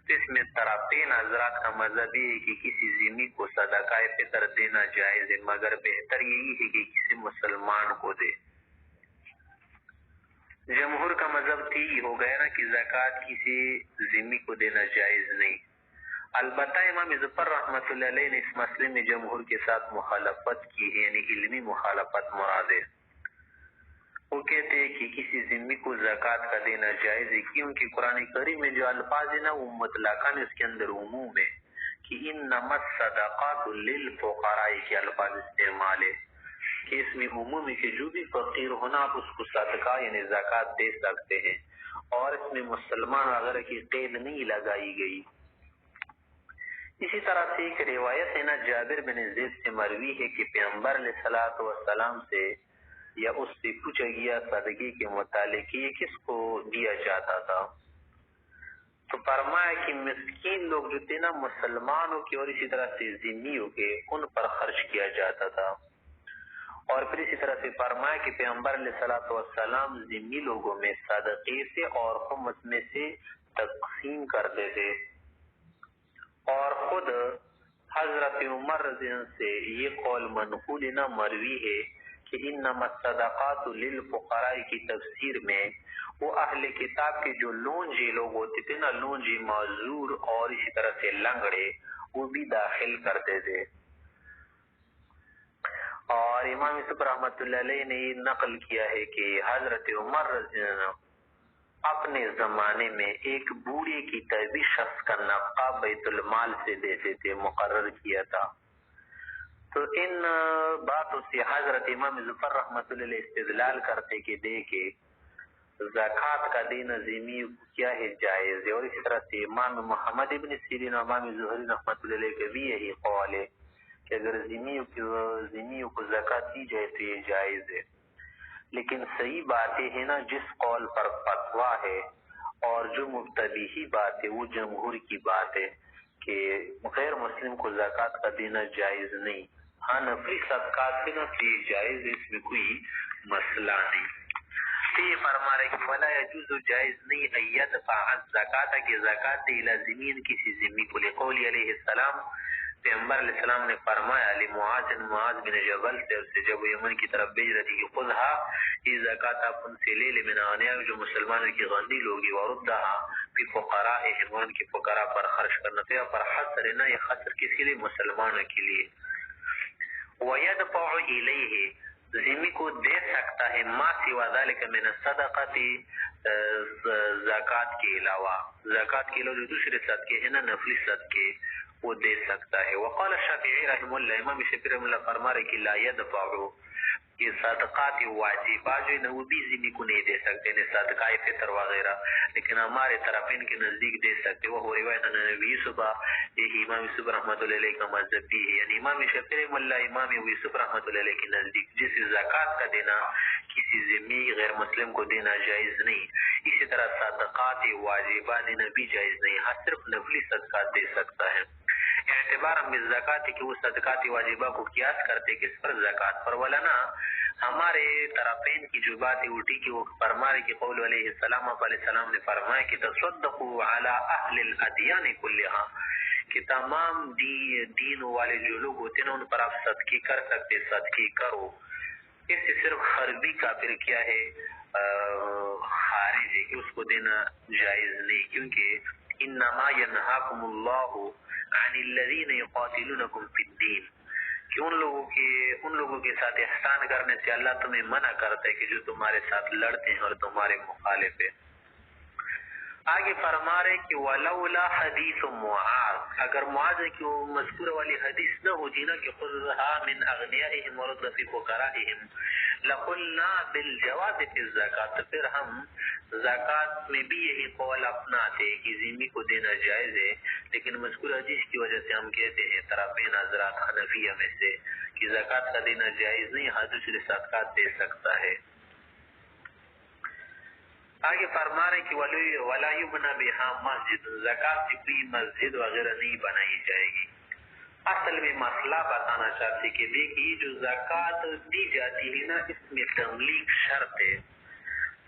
تو اس میں طرفین حضرات کا مذہب یہ ہے کہ کسی ذمہ کو صدقہ فطر دینا جائز ہے، مگر بہتر یہی ہے کہ کسی مسلمان کو دے۔ جمہور کا مذہب یہی ہو گیا نا کہ زکوٰۃ کسی ذمہ کو دینا جائز نہیں۔ البتہ امام ظفر رحمۃ اللہ علیہ نے اس مسئلے میں جمہور کے ساتھ مخالفت کی ہے، یعنی علمی مخالفت مراد ہے۔ وہ کہتے ہیں کہ کسی ذمہ کو زکوٰۃ کا دینا جائز ہے، کیونکہ قرآن کریم میں جو الفاظ ہیں نا وہ مطلقاً اس کے اندر عموم ہے کہ انما الصدقات للفقراء کے الفاظ استعمال ہے، کہ اس میں عموم ہے کہ جو بھی فقیر ہونا آپ اس کو صدقہ یعنی زکوٰۃ دے سکتے ہیں، اور اس میں مسلمان وغیرہ کی قید نہیں لگائی گئی۔ اسی طرح سے ایک روایت ہے نا جابر بن زید سے مروی ہے کہ پیغمبر علیہ الصلوۃ والسلام سے یا اس سے پوچھا گیا صدقے کے متعلق یہ کس کو دیا جاتا تھا، تو فرمایا کہ مسکین لوگ جو تھے نا مسلمانوں کے اور اسی طرح سے ذمیوں کے، ان پر خرچ کیا جاتا تھا۔ اور پھر اسی طرح سے فرمایا کہ پیغمبر علیہ الصلوۃ والسلام ذمی لوگوں میں صدقے سے اور خمس میں سے تقسیم کرتے تھے، اور خود حضرت عمر رضی اللہ عنہ سے یہ قول منقول نہ مروی ہے کہ انما الصدقات للفقراء کی تفسیر میں وہ اہل کتاب کے جو لونجے لوگ ہوتے تھے نا، لونجے معذور اور اسی طرح سے لنگڑے، وہ بھی داخل کرتے تھے۔ اور امام یوسف رحمۃ اللہ علیہ نے یہ نقل کیا ہے کہ حضرت عمر رضی اللہ عنہ اپنے زمانے میں ایک بوڑھے کی طبی شخص کا نفقہ بیت المال سے دیتے تھے، مقرر کیا تھا۔ تو ان باتوں سے حضرت امام ظفر رحمۃ اللہ علیہ استدلال کرتے کہ دیکھے زکوٰۃ کا دینا ذمی کیا ہے، جائز ہے، اور اسی طرح سے امام محمد ابن سیرین اور امام زہری رحمۃ اللہ علیہ کا بھی یہی قول ہے کہ اگر ذمیوں کو زکوٰۃ دی جائے تو یہ جائز ہے۔ لیکن صحیح بات یہ ہے نا جس قول پر فتویٰ ہے اور جو مبتدی بات ہے وہ جمہور کی بات ہے کہ غیر مسلم کو زکوٰۃ کا دینا جائز نہیں۔ ہاں نفلی صدقات دینا تو یہ جائز ہے، اس میں کوئی مسئلہ نہیں۔ تو یہ فرما رہے کہ ولا یجوز، جائز نہیں، ان یدفع الزکوٰۃ کہ زکوٰۃ دے الی ذمین کسی ذمی کو، لقول علیہ السلام پیغمبر علیہ السلام نے فرمایا علی معاذ بن جبل سے، اس سے جب وہ یمن کی طرف بھیج رہی کہ خذها، یہ زکوٰۃ آپ ان سے لے لے من اغنیاء جو مسلمانوں کی غنی لوگ، وردها فی فقرائہم، ان کے فقراء پر خرچ کرنا، پھر پر حصر نہ، یہ حصر کسی لیے مسلمانوں کے لیے۔ ویدفع الیہ، ذمی کو دے سکتا ہے ما سوا ذلک من الصدقۃ، زکوٰۃ کے علاوہ، زکوٰۃ کے علاوہ جو دوسرے صدقے ہیں نا نفلی صدقے وہ دے سکتا ہے۔ وقال الشافعی رحمہ اللہ، امام شافعی رحمہ اللہ فرما رہے کہ لا یدفع، یہ صدقات واجبہ جو ہے وہ بھی ذمی کو نہیں دے سکتے، یعنی صدقہ فطر وغیرہ، لیکن ہمارے طرفین کے نزدیک دے سکتے۔ وہ روایت نبی یوسف، یہ امام یوسف رحمۃ اللہ علیہ کا مذہب بھی ہے، یعنی امام شافعی رحمہ اللہ امام یوسف رحمۃ اللہ علیہ کے نزدیک جس زکوٰۃ کا دینا کسی ذمی غیر مسلم کو دینا جائز نہیں، اسی طرح صدقات واجبہ دینا بھی جائز نہیں، ہاں صرف نفلی صدقات دے سکتا ہے۔ اعتبار ہم زکوٰۃ کہ وہ صدقات واجبہ کو قیاس کرتے کس پر؟ زکوٰۃ پر۔ ولنا ہمارے طرفین کی جو بات اٹھی کہ وہ فرما رہے کہ قول علیہ السلام علیہ السلام نے فرمایا کہ تصدقوا علی اہل الادیان کلہا، کہ تمام دین والے جو لوگ ہوتے ہیں ان پر آپ صدقے کر سکتے، صدقے کرو۔ اس سے صرف حربی کافر کیا ہے خارج ہے کہ اس کو دینا جائز نہیں، کیونکہ انما ینہاکم اللہ عن الذین یقاتلونکم فی الدین، کہ ان لوگوں کے ساتھ احسان کرنے سے اللہ تمہیں منع کرتا ہے کہ جو تمہارے ساتھ لڑتے ہیں اور تمہارے مخالف ہے۔ آگے فرما رہے کہ ولولا حدیث معاذ، اگر معاذ کی وہ مذکور والی حدیث نہ ہوتی نا کہ خذها من اغنیائهم ورد فی فقرائهم لقلنا بالجواز فی الزکات، تو پھر ہم زکات میں بھی یہی قول اپناتے کہ ذمہ کو دینا جائز ہے، لیکن مذکور حدیث کی وجہ سے ہم کہتے ہیں طرفین حضرات حنفیہ میں سے کہ زکات کا دینا جائز نہیں، ہر دوسرے صدقات دے سکتا ہے۔ آگے فرما رہے کہ ولا یبنا بہا مسجد، زکات سے کوئی مسجد وغیرہ نہیں بنائی جائے گی۔ اصل میں مسئلہ بتانا چاہتے کہ دیکھیے جو زکات دی جاتی ہے نا اس میں تملیک شرط ہے۔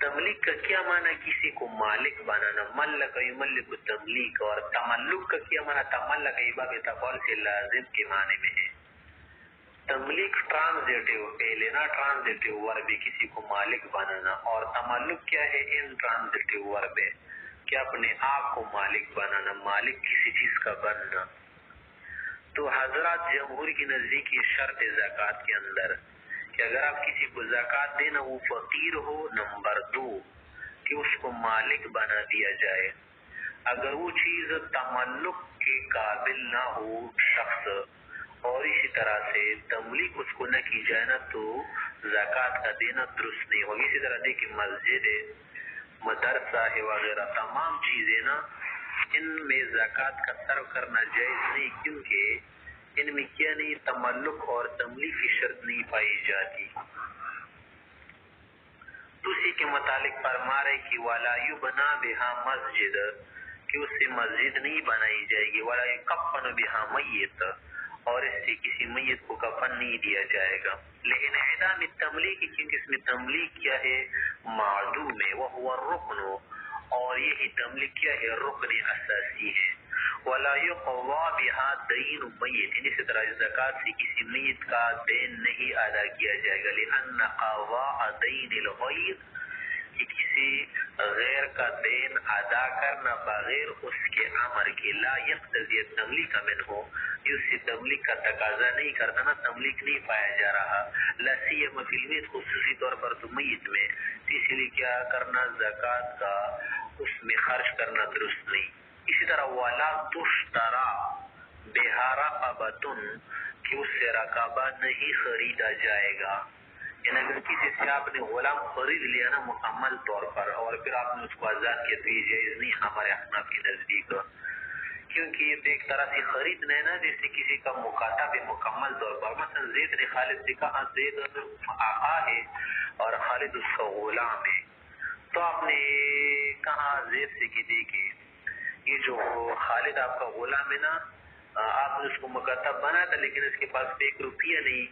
تملیک کا کیا معنی؟ کسی کو مالک بنانا، ملک یملک تملیک، اور تملک کا کیا معنی؟ تملک باب تفعیل سے لازم کے معنی میں ہے۔ تملیک ٹرانزیٹیو پہلے نا، ٹرانزیٹیو ورب ہے کسی کو مالک بنانا، اور تملک کیا ہے؟ ان ٹرانزیٹیو ورب ہے کہ اپنے آپ کو مالک بنانا، مالک کسی چیز کا بننا۔ تو حضرات جمہور کی نزدیک یہ شرط ہے زکات کے اندر کہ اگر آپ کسی کو زکات دینا وہ فقیر ہو، نمبر 2 کہ اس کو مالک بنا دیا جائے۔ اگر وہ چیز تملک کے قابل نہ ہو شخص، اور اسی طرح سے تملیک اس کو نہ کی جائے نا، تو زکات کا دینا درست نہیں ہوگی۔ اسی طرح دیکھیں مسجد ہے، مدرسہ ہے وغیرہ تمام چیزیں نا، ان میں زکات کا صرف کرنا جائز نہیں، کیونکہ ان میں کیا نہیں؟ تملک اور تملیک کی شرط نہیں پائی جاتی۔ تو اسی کے متعلق فرما رہے کہ وَلَا يُبْنَى بِهَا مسجد، کہ اس سے مسجد نہیں بنائی جائے گی، وَلَا يُكَفَّنُ بِهَا میت، اور اس سے کسی میت کو کفن نہیں دیا جائے گا۔ لیکن اعدام تملیک، کیونکہ اس میں تملیک کیا ہے؟ معدوم ہے، وَهُوَ الرُّكْنُ، اور یہی تملیک کیا ہے؟ رکن اساسی ہے۔ وَلَا يُقْضَى بِهَا دَيْنُ مَيِّتٍ، اسی طرح زکات سے کسی میت کا دین نہیں ادا کیا جائے گا، لِأَنَّ قَضَاءَ دَيْنِ الْغَيْرِ، کہ کسی غیر کا دین ادا کرنا بغیر اس کے امر کے، لا یقتضی تملیک منہ، جو اس سے تملیک کا تقاضا نہیں کرتا نا، تملیک نہیں پایا جا رہا، لا سیما فی المیت، خصوصی طور پر تو میت میں، اس لیے کیا کرنا؟ زکات کا اس میں خرچ کرنا درست نہیں۔ اسی طرح وَلَا تُشْتَرَى بِهَا رَقَبَةٌ، کہ اس سے رقبہ نہیں خریدا جائے گا۔ یعنی اگر کسی سے آپ نے غلام خرید لیا نا مکمل طور پر، اور پھر آپ نے اس کو آزاد کیا، تو یہ جائز نہیں ہمارے احناف کے نزدیک، کیونکہ یہ تو ایک طرح سے خریدنا ہے نا، جیسے کسی کا مکاتب ہے مکمل طور پر۔ مثلا زید نے خالد سے کہا، زید آقا ہے اور خالد اس کا غلام ہے، تو آپ نے کہا زید سے کہ دیکھیے یہ جو خالد آپ کا غلام ہے نا، آپ نے اس کو مکاتب بنا تھا، لیکن اس کے پاس 1 روپیہ نہیں،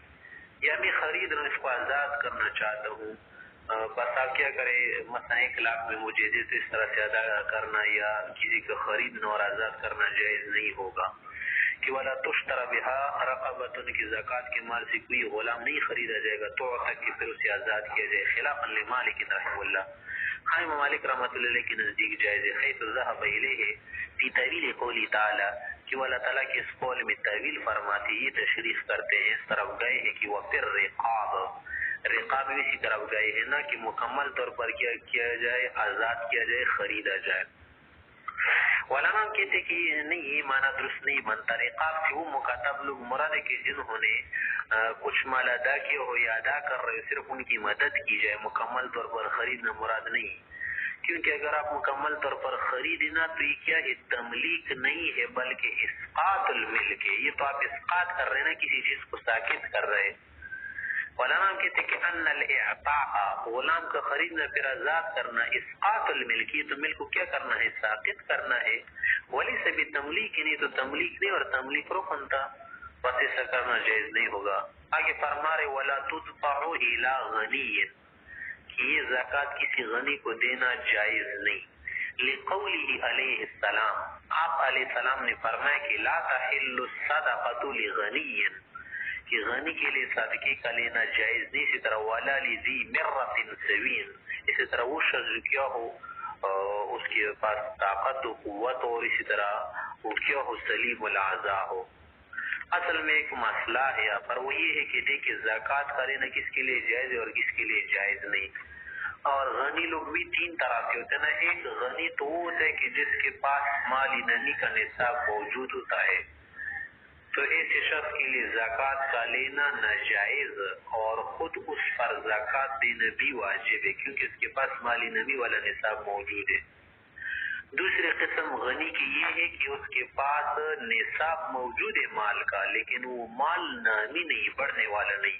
یا میں خرید رہا ہوں، اس کو آزاد کرنا چاہتا ہوں، بس آپ کیا کرے؟ مثلا 1 لاکھ میں مجھے دے، تو اس طرح سے ادا کرنا یا کسی کو خریدنا اور آزاد کرنا جائز نہیں ہوگا۔ کہ وَلَا تُشْتَرَى بِهَا رَقَبَةٌ، کی زکات کے مال سے کوئی غلام نہیں خریدا جائے گا، تو تک کہ پھر اسے آزاد کیا جائے، خلافا لمالک رحمہ اللہ، ہاں امام مالک رحمۃ اللہ علیہ کے نزدیک جائز ہے، حیث ذهب الیہ فی تعویل قولی تعالی، کہ وہ اللہ تعالیٰ کے اس قول میں تعویل فرماتے، یہ تشریح کرتے ہیں، اس طرف گئے ہیں کہ وَفِي الرِّقَابِ، رقاب بھی اسی طرف گئے ہیں نا کہ مکمل طور پر کیا جائے؟ آزاد کیا جائے، خریدا جائے۔ علماء کہتے کہ نہیں، یہ معنی درست نہیں بنتا، رقاب سے وہ مکاتب لوگ مراد ہے کہ جنہوں نے کچھ مال ادا کیا ہو یا ادا کر رہے، صرف ان کی مدد کی جائے، مکمل طور پر خریدنا مراد نہیں، کیونکہ اگر آپ مکمل طور پر خریدنا تو یہ کیا ہے؟ تملیک نہیں ہے، بلکہ اسقاط الملک ہے، یہ تو آپ اسقاط کر رہے ہیں نا، کسی چیز کو ساکت کر رہے۔ علماء کہتے کہ ان الاعطاء، غلام کا خریدنا پھر آزاد کرنا، اسقاط الملک، یہ تو ملک کو کیا کرنا ہے؟ ساقط کرنا ہے، ولیس بتملیک، نہیں تو تملیک نہیں، اور تملیک رکن تھا، بس ایسا کرنا جائز نہیں ہوگا۔ آگے فرما رہے ولا تدفع الى غنی، کہ یہ زکات کسی غنی کو دینا جائز نہیں، لقوله علیہ السلام، آپ علیہ السلام نے فرمایا کہ لا تحل الصدقة لغنی، کہ غنی کے لیے صدقے کا لینا جائز نہیں، اسی طرح وَلَا لِذِي مِرَّةٍ سَوِيٍ، اسی طرح وہ شخص کیا ہو اس کے پاس طاقت و قوت، اور اسی طرح وہ کیا ہو سلیم الاعضاء ہو۔ اصل میں ایک مسئلہ ہے یہاں پر، وہ یہ ہے کہ دیکھیں زکات کا لینا کس کے لیے جائز ہے اور کس کے لیے جائز نہیں۔ اور غنی لوگ بھی تین طرح کے ہوتے ہیں نا. ایک غنی تو وہ ہوتا ہے کہ جس کے پاس مال نمی کا نصاب موجود ہوتا ہے، تو ایسے شخص کے لیے زکوٰۃ کا لینا ناجائز اور خود اس پر زکوٰۃ دینا بھی واجب ہے کیونکہ اس کے پاس مال نمی والا نصاب موجود ہے. دوسری قسم غنی کی یہ ہے کہ اس کے پاس نصاب موجود ہے مال کا، لیکن وہ مال نامی نہیں، بڑھنے والا نہیں،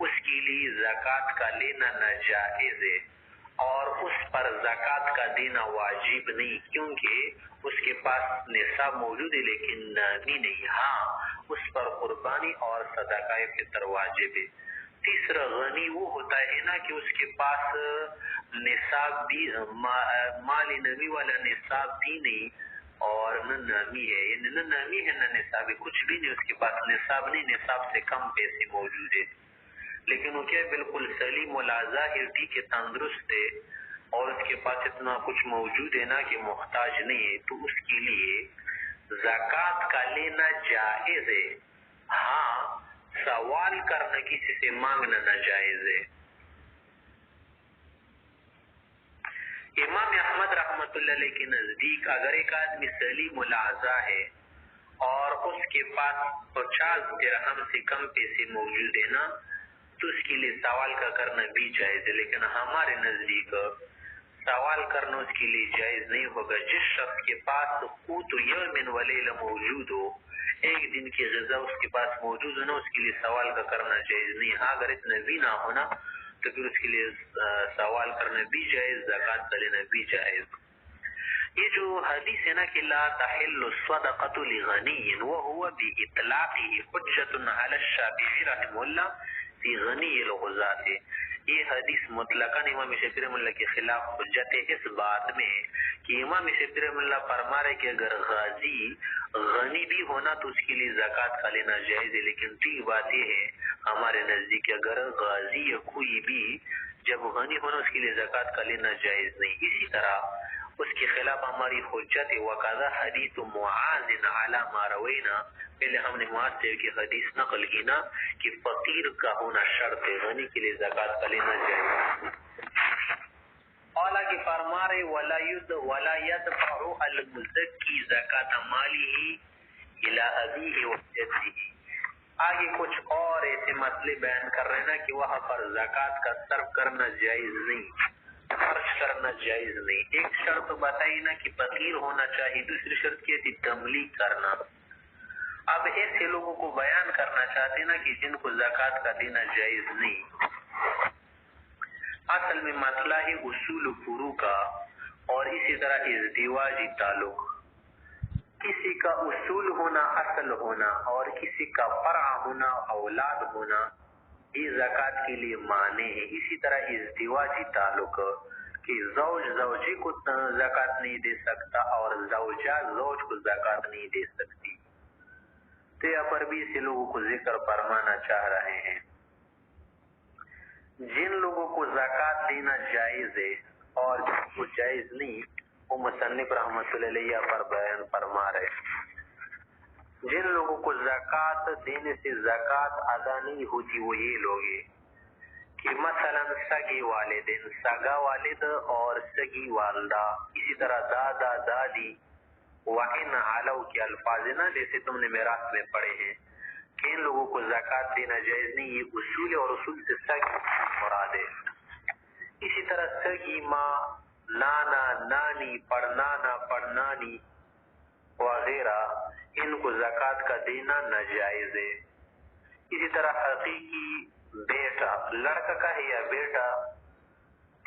اس کے لیے زکوٰۃ کا لینا ناجائز ہے اور اس پر زکوٰۃ کا دینا واجب نہیں کیونکہ اس کے پاس نصاب موجود ہے لیکن نامی نہیں. ہاں اس پر قربانی اور صدقہ فطر واجب ہے. تیسرا غنی وہ ہوتا ہے نا کہ اس کے پاس نصاب بھی مال نمی والا نصاب بھی نہیں اور نہ نامی ہے، یعنی نہ نامی ہے نہ نصاب ہے، کچھ بھی نہیں، اس کے پاس نصاب نہیں، نصاب سے کم پیسے موجود ہے، لیکن وہ کیا بالکل سلیم الظاہر ٹھیک ہے، تندرست ہے اور اس کے پاس اتنا کچھ موجود ہے نا کہ محتاج نہیں ہے، تو اس کے لیے زکوٰۃ کا لینا جائز ہے. ہاں سوال کرنا کسی سے مانگنا ناجائز ہے. امام احمد رحمۃ اللہ علیہ کے نزدیک اگر ایک آدمی سلیم الاعضاء ہے اور اس کے پاس 50 درہم سے کم پیسے موجود ہے نا تو اس کے لیے سوال کا کرنا بھی جائز ہے، لیکن ہمارے نزدیک سوال کرنا اس کے لیے جائز نہیں ہوگا. جس شخص کے پاس قوت یوم و لیلہ موجود ہو، ایک دن کی غذا اس کے پاس موجود ہو نا، اس کے لیے سوال کا کرنا جائز نہیں. ہاں اگر اتنا بھی نہ ہونا تو پھر اس کے لیے سوال کرنا بھی جائز، زکوٰۃ کا لینا بھی جائز. یہ جو حدیث ہے نا کہ لا تحل الصدقۃ لغنی وهو باطلاقه حجۃ علی الشافعی رحمہ اللہ فی غنی الغزاة، یہ حدیث مطلقاً امام شافعی رحمہ اللہ کے خلاف حجت ہے اس بات میں کہ امام شافعی رحمہ اللہ فرما رہے کہ اگر غازی غنی بھی ہونا تو اس کے لیے زکوٰۃ کا لینا جائز ہے، لیکن ٹھیک بات یہ ہے ہمارے نزدیک اگر غازی یا کوئی بھی جب غنی ہونا اس کے لیے زکوٰۃ کا لینا جائز نہیں. اسی طرح اس کے خلاف ہماری حجت وقضا حدیث معاذ علی ما روینا، پہلے ہم نے معاذ سے کی حدیث نقل کی نا کہ فقیر کا ہونا شرط ہے، غنی کے لیے زکوٰۃ کا لینا جائز. اولا کی فرما رہے ولا يدفع المزکی زکاة ماله الى ابیہ و جدہ. آگے کچھ اور ایسے مسئلے بیان کر رہے ہیں نا کہ وہاں پر زکوٰۃ کا صرف کرنا جائز نہیں، خرچ کرنا جائز نہیں. ایک شرط بتائی نا کہ فقیر ہونا چاہیے، دوسری شرط کیا تھی تملیک کرنا. اب ایسے لوگوں کو بیان کرنا چاہتے نا کہ جن کو زکوٰۃ کا دینا جائز نہیں. اصل میں مسئلہ ہے اصول و فروع کا اور اسی طرح ازدواجی تعلق. کسی کا اصول ہونا اصل ہونا اور کسی کا فرع ہونا اولاد ہونا یہ زکوٰۃ کے لیے مانع ہے. اسی طرح ازدواجی تعلق کہ زوج زوجے کو زکوٰۃ نہیں دے سکتا اور زوجہ زوج کو زکوٰۃ نہیں دے سکتی. تو یہاں پر بھی سے لوگوں کو ذکر فرمانا چاہ رہے ہیں. جن لوگوں کو زکوٰۃ دینا جائز ہے اور جن کو جائز نہیں وہ مصنف رحمۃ اللہ علیہ پر بیان فرما رہے. جن لوگوں کو زکوٰۃ دینے سے زکوٰۃ ادا نہیں ہوتی وہ یہ لوگ ہیں کہ مثلا سگے والدین، سگا والد اور سگی والدہ، اسی طرح دادا دادی وَإِنْ عَلَوْا کے الفاظ نا جیسے تم نے میراث میں پڑھے ہیں کہ ان لوگوں کو زکوٰۃ دینا جائز نہیں. یہ اصول اور اصول سے سگی مراد ہے. اسی طرح سگی ماں، نانا نانی، پڑنانا پڑنانی وغیرہ ان کو زکوٰۃ کا دینا ناجائز ہے. اسی طرح حقیقی بیٹا لڑکا کا ہے یا بیٹا،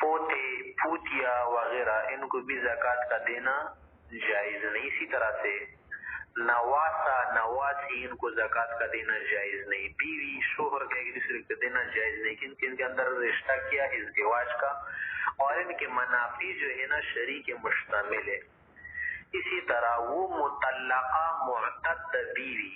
پوتے پوتیا وغیرہ ان کو بھی زکوٰۃ کا دینا جائز نہیں. اسی طرح سے نواسا نواسی ان کو زکوٰۃ کا دینا جائز نہیں. بیوی شوہر کا ایک دوسرے کو دینا جائز نہیں کیونکہ ان کے اندر رشتہ کیا ہے ازدواج کا اور ان کے منافع جو ہے نا شریک مشتمل ہے. اسی طرح وہ مطلقہ معتد بیوی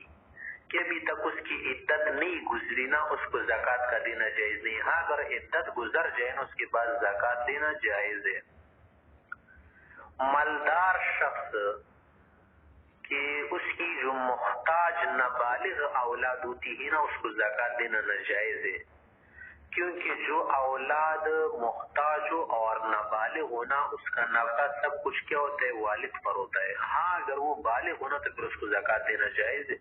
کہ ابھی تک اس کی عدت نہیں گزری نا اس کو زکوٰۃ کا دینا جائز نہیں. ہاں اگر عدت گزر جائے نا اس کے بعد زکوٰۃ دینا جائز ہے. مالدار شخص کہ اس کی جو محتاج نابالغ اولاد ہوتی ہے نا اس کو زکوٰۃ دینا ناجائز ہے کیونکہ جو اولاد محتاج ہو اور نابالغ ہونا اس کا نفقہ سب کچھ کیا ہوتا ہے؟ والد پر ہوتا ہے. ہاں اگر وہ بالغ ہونا تو پھر اس کو زکوٰۃ دینا جائز ہے.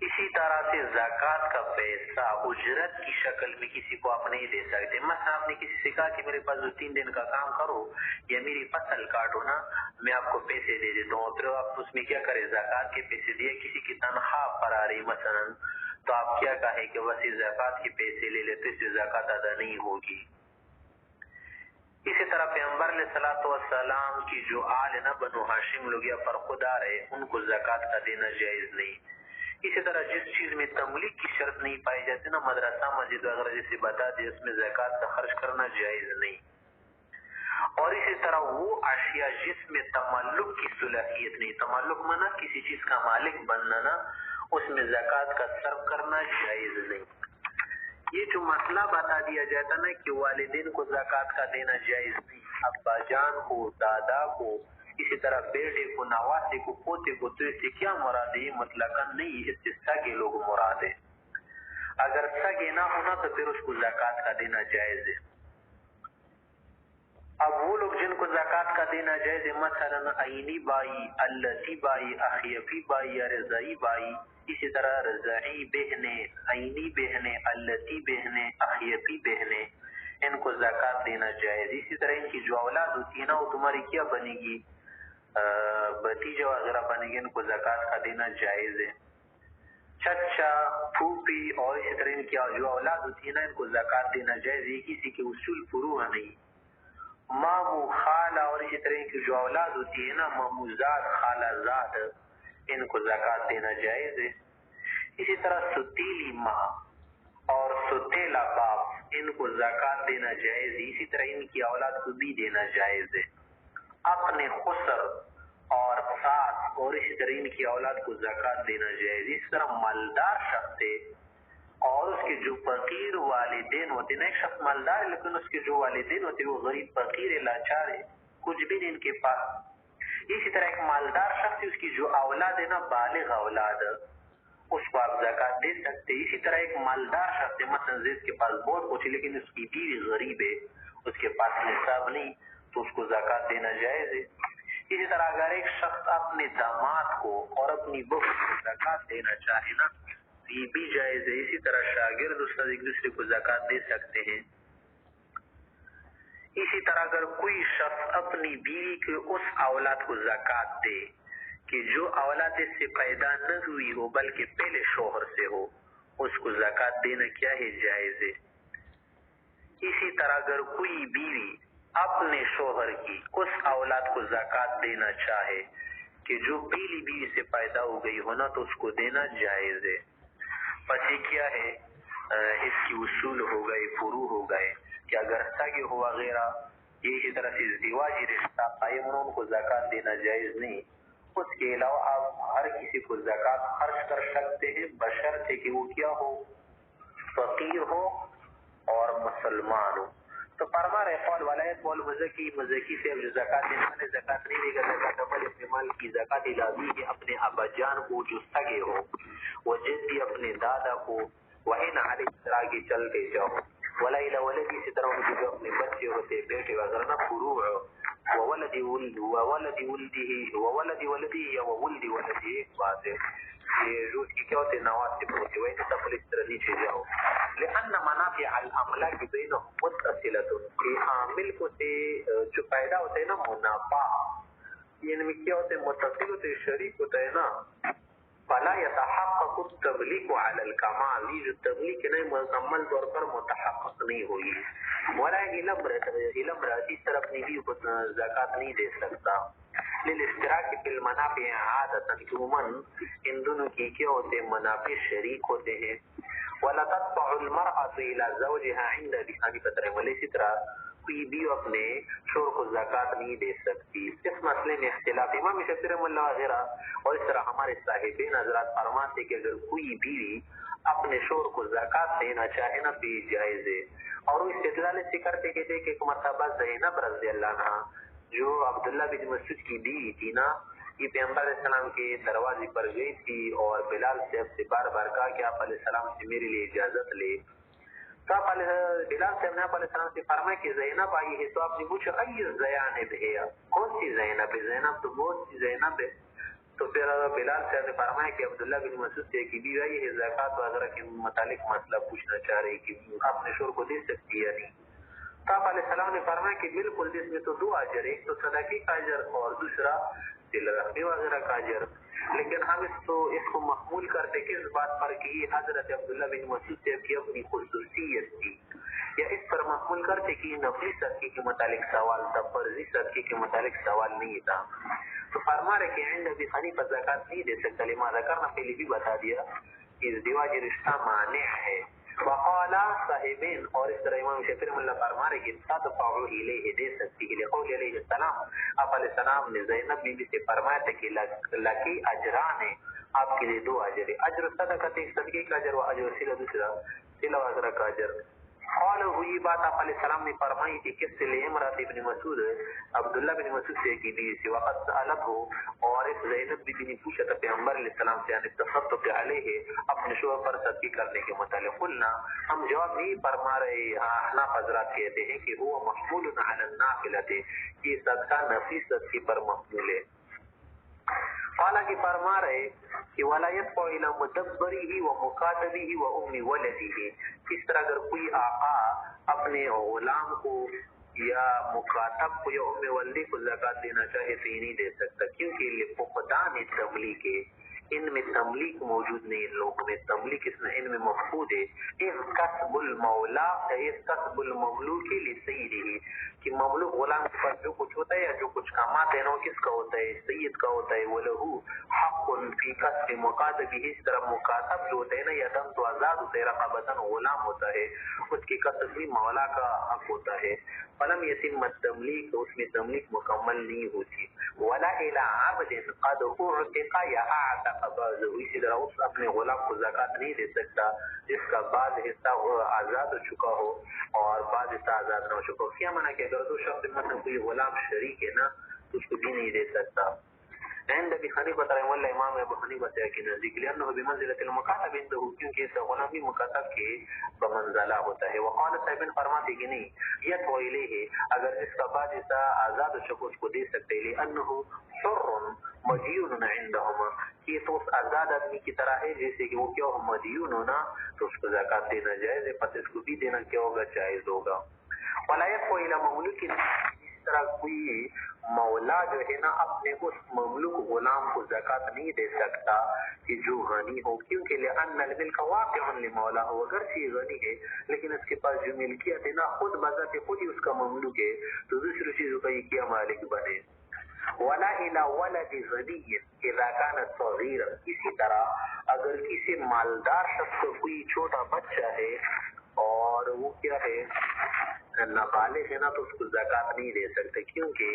اسی طرح سے زکوٰۃ کا پیسہ اجرت کی شکل میں کسی کو آپ نہیں دے سکتے. مثلا آپ نے کسی سے کہا کہ میرے پاس 2-3 دن کا کام کرو یا میری فصل کاٹو نا، میں آپ کو پیسے دے دیتا ہوں. پھر آپ اس میں کیا کریں؟ زکوٰۃ کے پیسے دیے. کسی کی تنخواہ پر آ رہی مثلا، تو آپ کیا کہیں کہ بس اس زکوٰۃ کے پیسے لے لیتے، اس سے زکوٰۃ ادا نہیں ہوگی. اسی طرح پیغمبر علیہ الصلوۃ والسلام کی جو آل نا بنو ہاشم لوگ یا فرخودار ہے، ان کو زکوٰۃ کا دینا جائز نہیں. اسی طرح جس چیز میں تملیک کی شرط نہیں پائی جاتی نا، مدرسہ مسجد وغیرہ جیسے بتا دی، اس میں زکوٰۃ کا خرچ کرنا جائز نہیں. اور اسی طرح وہ اشیاء جس میں تملک کی صلاحیت نہیں، تملک مانا کسی چیز کا مالک بننا نا، اس میں زکوٰۃ کا صرف کرنا جائز نہیں. یہ جو مسئلہ بتا دیا جاتا نا کہ والدین کو زکوٰۃ کا دینا جائز نہیں، ابا جان کو، دادا کو، اسی طرح بیٹے کو، نواسے کو، پوتے کو، تو اس سے کیا مراد ہے؟ مطلقاً نہیں، اس سے سگے لوگ مراد ہے. اگر سگے نہ ہونا تو پھر اس کو زکوٰۃ کا دینا جائز ہے. اب وہ لوگ جن کو زکوٰۃ کا دینا جائز ہے، مثلا عینی بائی، التی بائی، اخیفی بائی یا رضائی بائی، اسی طرح رضائی بہنیں، عینی بہنیں، التی بہنیں، اخیفی بہنیں، ان کو زکوٰۃ دینا جائز. اسی طرح ان کی جو اولاد ہوتی ہے نا، وہ تمہاری کیا بنے گی؟ بھتیجا وغیرہ بنے گی، ان کو زکوٰۃ کا دینا جائز ہے. چچا، پھوپھی اور اسی طرح ان کی جو اولاد ہوتی ہے نا، ان کو زکوٰۃ دینا جائز ہے. کسی کے اصول فروع نہیں. مامو، خالہ اور اسی طرح کی جو اولاد ہوتی ہے نا، ماموزاد، خالہ زاد، ان کو زکوٰۃ دینا جائز ہے. اسی طرح ستیلی ماں اور ستیلا باپ، ان کو زکوٰۃ دینا جائز ہے. اسی طرح ان کی اولاد کو بھی دینا جائز ہے. اپنے خسر اور ساس اور اسی طرح ان کی اولاد کو زکوٰۃ دینا جائز. اس طرح مالدار شخص ہے اور اس کے جو فقیر والدین ہوتے نا، ایک شخص مالدار ہے لیکن اس کے جو والدین ہوتے وہ غریب فقیر ہے، لاچار ہے، کچھ بھی نہیں ان کے پاس. اسی طرح ایک مالدار شخص ہے، اس کی جو اولاد ہے نا بالغ اولاد، اس کو آپ زکوٰۃ دے سکتے. اسی طرح ایک مالدار شخص ہے، مثلا جس کے پاس بہت کچھ لیکن اس کی بیوی غریب ہے، اس کے پاس نصاب نہیں، تو اس کو زکوٰۃ دینا جائز ہے. اسی طرح اگر ایک شخص اپنے داماد کو اور اپنی بہو کو زکوٰۃ دینا چاہے نا، یہ بھی جائز ہے. اسی طرح شاگرد استاد ایک دوسرے کو زکوٰۃ دے سکتے ہیں. اسی طرح اگر کوئی شخص اپنی بیوی کے اس اولاد کو زکوٰۃ دے کہ جو اولاد اس سے پیدا نہ ہوئی ہو بلکہ پہلے شوہر سے ہو، اس کو زکوٰۃ دینا کیا ہے؟ جائز ہے. اسی طرح اگر کوئی بیوی اپنے شوہر کی اس اولاد کو زکوٰۃ دینا چاہے کہ جو پہلی بیوی سے پیدا ہو گئی ہونا، تو اس کو دینا جائز ہے. پس یہ کیا ہے؟ اس کی اصول ہو گئے، فروع ہو گئے کہ اگر سگے ہو وغیرہ، یہ اسی طرح سے ازدواجی رشتہ قائم ہو، ان کو زکوٰۃ دینا جائز نہیں. اس کے علاوہ آپ ہر کسی کو زکوٰۃ خرچ کر سکتے ہیں بشرطے کہ وہ کیا ہو؟ فقیر ہو اور مسلمان ہو. تو فرما رہے قول ولایت قول مزکی، مزکی سے جو زکوٰۃ دینے والے زکوٰۃ نہیں دے گا، زکوٰۃ اپنے استعمال کی زکوٰۃ لازمی ہے اپنے ابا جان کو جو سگے ہو، وہ جدی اپنے دادا کو، وہی نہ علیہ طرح کی چلتے جاؤ، ولیلہ ولدی اسی طرح ان کے جو اپنے بچے ہوتے بیٹے وغیرہ نہ فروع ہو، وولد ولد وولد ولدہ وولد ولدی یا وولد ولدی، ایک بات ہے یہ روز کی کیا ہوتے نواسب ہوتے، وہی سب اس طرح نیچے جاؤ. لأن منافع الاملاک بینہم متصلۃ، کہ عامل کو سے جو پیدا ہوتے ہیں نا منافع، ان میں کیا ہوتے ہیں؟ متصل ہوتے، شریک ہوتا ہے نا. فلا يتحقق التبلیغ علی الکمال، یہ جو تبلیغ ہے نا مکمل طور پر متحقق نہیں ہوئی. ولا الامرأة، اس طرح اپنی بیوی کو زکوٰۃ نہیں دے سکتا. للاشتراک فی المنافع عادۃ، عموماً ان دونوں کی کیا ہوتے ہیں؟ منافع شریک ہوتے ہیں. ولا تتبع المرأة الى زوجها عند ابي حنیفہ، ولی اسی طرح کوئی بھی اپنے شوہر کو زکوٰۃ نہیں دے سکتی. اس مسئلے میں اختلاف امام شافعی رحمہ اللہ وغیرہ، اور اس طرح ہمارے صاحبین حضرات فرماتے کہ اگر کوئی بیوی اپنے شوہر کو زکوٰۃ دینا چاہے نا تو یہ جائز ہے. اور وہ استدلال سے کرتے کہتے کہ ایک مرتبہ زینب رضی اللہ عنہا جو عبداللہ بن مسعود کی بیوی تھی نا، یہ پیغمبر علیہ السلام کے دروازے پر گئی تھی اور بلال صاحب سے بار بار کہا کہ آپ علیہ السلام سے میرے لیے اجازت لے. تو آپ بلال صاحب نے آپ علیہ السلام سے فرمایا کہ زینب آئی ہے، تو آپ نے پوچھا ای زینب ہے، کون سی زینب ہے؟ زینب تو بہت سی زینب ہے. تو پھر بلال صاحب نے فرمایا کہ عبداللہ بن مسعود سے کی بیوی آئی ہے، زکوٰۃ وغیرہ کے متعلق مسئلہ پوچھنا چاہ رہی کہ اپنے شوہر کو دے سکتی ہے یا نہیں. تو آپ علیہ السلام نے فرمایا کہ بالکل، جس میں تو 2 اجر، ایک تو صدقے کا اجر اور دوسرا صلہ رحمی وغیرہ کا اجر. لیکن ہم اس کو محمول کرتے کس بات پر کہ یہ حضرت عبداللہ بن مسعود سے کی اپنی خصوصیت تھی، یا اس پر محمول کرتے کہ یہ نفلی صدقے کے متعلق سوال تھا، فرضی صدقے کے متعلق سوال نہیں تھا. تو فرما رہے کہ عند ابی حنیفہ زکوٰۃ نہیں دے سکتا، لماذا کرنا پہلے بھی بتا دیا کہ ازدواج رشتہ مانع ہے. وقال صاحبین، اور اس طرح امام شافعی رحمۃ اللہ فرما رہے کہ تدفع الیہ دے سکتی ہے، لقول علیہ السلام، آپ علیہ السلام نے زینب بی بی سے فرمایا تھا کہ لکی اجران ہے، آپ کے لیے 2 اجر ہے، اجر صدقہ ایک صدقے کا اجر، و اجر صلہ دوسرا صلہ وغیرہ کا اجر. قال ہوئی بات آپ علیہ السلام نے فرمائی تھی کس سے؟ امرات ابن مسعود، عبداللہ بن مسعود سے کی بیوی سے. وقت سألت ہو، اور اس زینب بی بی نے پوچھا تھا پیغمبر علیہ السلام سے ان التصدق علیہ، اپنے شوہر پر صدقے کرنے کے متعلق. قلنا، ہم جواب نہیں فرما رہے، احناف حضرات کہتے ہیں کہ وہ محمول علی النافلۃ، یہ صدقہ نفلی صدقے پر محمول ہے. حالانکہ فرما رہے کہ ولا يدفع الى مدبره ومكاتبه وام ولده، اس طرح اگر کوئی آقا اپنے غلام کو یا مکاتب کو یا ام ولدی کو زکات دینا چاہے تو یہ نہیں دے سکتا، کیونکہ لفقدان تملیک، ان میں تملیک موجود نہیں، ان لوگوں میں تملیک اس میں ان میں مفقود ہے. اس کسب المولا، اس کسب المملوک لسیدہ، کہ مملوک غلام کے پاس جو کچھ ہوتا ہے یا جو کچھ کماتے ہیں نا کس کا ہوتا ہے؟ سید کا ہوتا ہے. وَلَهُ حَقٌ فِي كَسْبِ مُقَاتَبِهِ، اس طرح مکاتب جو ہوتا ہے نا یا دم تو آزاد ہوتا ہے، رقبتاً غلام ہوتا ہے، اس کی کسب بھی مولا کا حق ہوتا ہے. فلم یتم التملیک، اس میں تملیک مکمل نہیں ہوتی. ولا الى عبد قد اعتق یا اعتق بعضه، اسی طرح اس اپنے غلام کو زکات نہیں دے سکتا جس کا بعض حصہ آزاد ہو چکا ہو اور بعض حصہ آزاد نہ ہو چکا ہو. کیا معنی کہ اگر 2 شخص میں کوئی غلام شریک ہے نا تو اس کو بھی نہیں دے سکتا. عند ابی حنیفہ رحمہ اللہ، امام ابو حنیفہ کے نزدیک لانه بمنزلۃ المکاتب عنده، کیونکہ اس غلام بھی مکاتب کے بمنزلہ ہوتا ہے. وقال صاحبین فرماتے کہ نہیں، یدعو الیہ، اگر اس کا بعد حصہ آزاد شخص اس کو دے سکتے، لانه حر مدیون عندهما، یہ تو اس آزاد آدمی کی طرح ہے جیسے کہ وہ کیا ہو مدیون ہونا، تو اس کو زکات دینا جائز ہے، پس اس کو بھی دینا کیا ہوگا؟ جائز ہوگا. ولا يدعو الى مملوک، اس طرح کوئی مولا جو ہے نا اپنے اس مملوک غلام کو زکات نہیں دے سکتا کہ جو غنی ہو، کیونکہ لأن الملک واقع لمولا ہو، اگرچہ یہ غنی ہے لیکن اس کے پاس جو ملکیت ہے نا خود بذات خود ہی اس کا مملوک ہے، تو دوسری چیزوں کا یہ کیا مالک بنے. ولا الى ولد غنی اذا كان صغيرا، اسی طرح اگر کسی مالدار شخص کو کوئی چھوٹا بچہ ہے اور وہ کیا ہے نابالغ ہے نا تو اس کو زکات نہیں دے سکتے، کیونکہ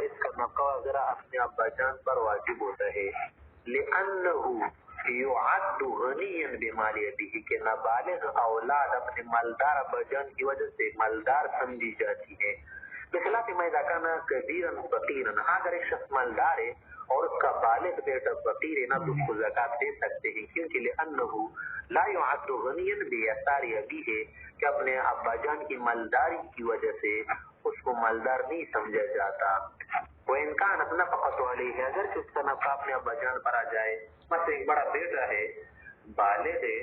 اس کا نفقہ وغیرہ اپنے ابا جان پر واجب ہوتا ہے. لأنه يعد غنيا بمال ابيه، کہ نابالغ اولاد اپنے مالدار ابا جان کی وجہ سے مالدار سمجھی جاتی ہے. بخلاف ما اذا كان كبيرا فقيرا، اگر ایک شخص مالدار ہے اور اس کا بالغ بیٹا فقیر ہے نا تو اس کو زکات دے سکتے ہیں، کیونکہ لأنه لا يعد غنيا بيسار ابيه، کہ اپنے ابا جان کی مالداری کی وجہ سے اس کو مالدار نہیں سمجھا جاتا. وإن كانت نفقة عليه، اگر کہ اس کا نفقہ اپنے ابا جان پر آ جائے، مثلا ایک بڑا بیٹا ہے بالغ ہے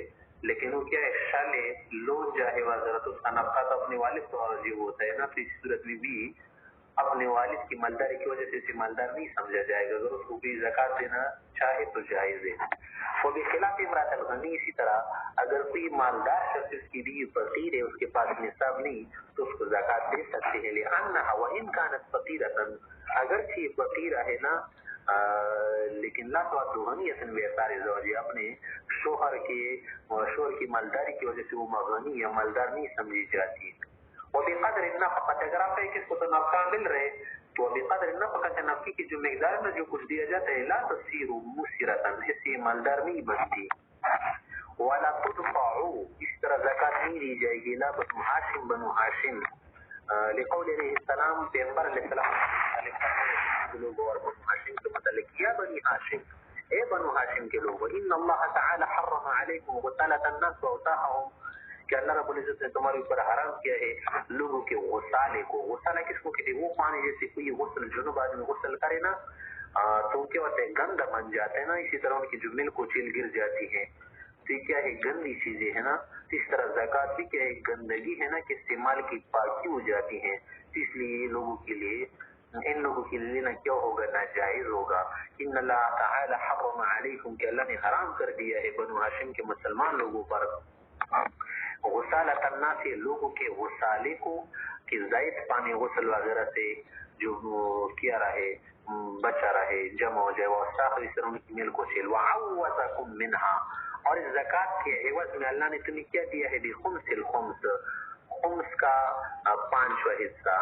لیکن وہ کیا ہے شالے لون جاہے وغیرہ، تو اس کا نفقہ تو اپنے والد کو واجب ہوتا ہے نا، تو اس صورت میں بھی اپنے والد کی مالداری کی وجہ سے اسے مالدار نہیں سمجھا جائے گا، اگر اس کو بھی زکات دینا چاہے تو جائز ہے. وہ بخلاف امرات الغنی، اسی طرح اگر کوئی مالدار شخص اس کی بیوی فقیر ہے، اس کے پاس نصاب نہیں تو اس کو زکات دے سکتے ہیں. لأنها وإن كانت فقيرة، اگرچہ یہ فقیرہ ہے نا لیکن لا تعد غنیۃ بإعتبار زوجها، اپنے شوہر کی مالداری کی وجہ سے وہ غنی یا مالدار نہیں سمجھی جاتی. وبقدر النفقة، اگر آپ ایک اس کو تو نفقہ مل رہے تو بقدر النفقة، نفقے کی جو مقدار میں جو کچھ دیا جاتا ہے، لا تصير مسرة، اس سے مالدار نہیں بنتی. ولا تدفع، اس طرح زکات نہیں دی جائے گی، لا بنو ہاشم، بنو ہاشم، لقول علیہ السلام، پیغمبر علیہ السلام لوگ اور بنو ہاشم کے متعلق، یا بنی ہاشم، اے بنو ہاشم کے لوگ، ان اللہ تعالی حرم علیکم قتلۃ النفس واوتاحهم، کہ اللہ رب العزت نے تمہارے اوپر حرام کیا ہے لوگوں کے غسالے کو. غسالہ کس کو کہتے ہیں؟ وہ پانی جیسے کوئی غسل جنوب آدمی غسل کرے نا تو کیا ہوتا ہے گندا بن جاتا ہے نا. اسی طرح ان کی جو ملک و چیل گر جاتی ہے تو یہ کیا ہے گندی چیزیں ہے نا. اس طرح زکوٰۃ بھی کیا ہے گندگی ہے نا کہ استعمال کی پاکی ہو جاتی ہے. اس لیے لوگوں کے لیے ان لوگوں کے لیے لینا کیا ہوگا ناجائز ہوگا. ان اللہ تعالی حرم علیکم کہ اللہ نے حرام کر دیا ہے بنو ہاشم کے مسلمان لوگوں پر غسالۃ الناس لوگوں کے غسالے کو کہ زائد پانی غسل وغیرہ سے جو کیا رہے بچا رہے جمع ہو جائے واستاخر اس طرح ان کی ملک و چیل وعوضکم منها اور اس زکوٰۃ کے عوض میں اللہ نے تمہیں کیا دیا ہے بخمس الخمس خمس کا 5واں حصہ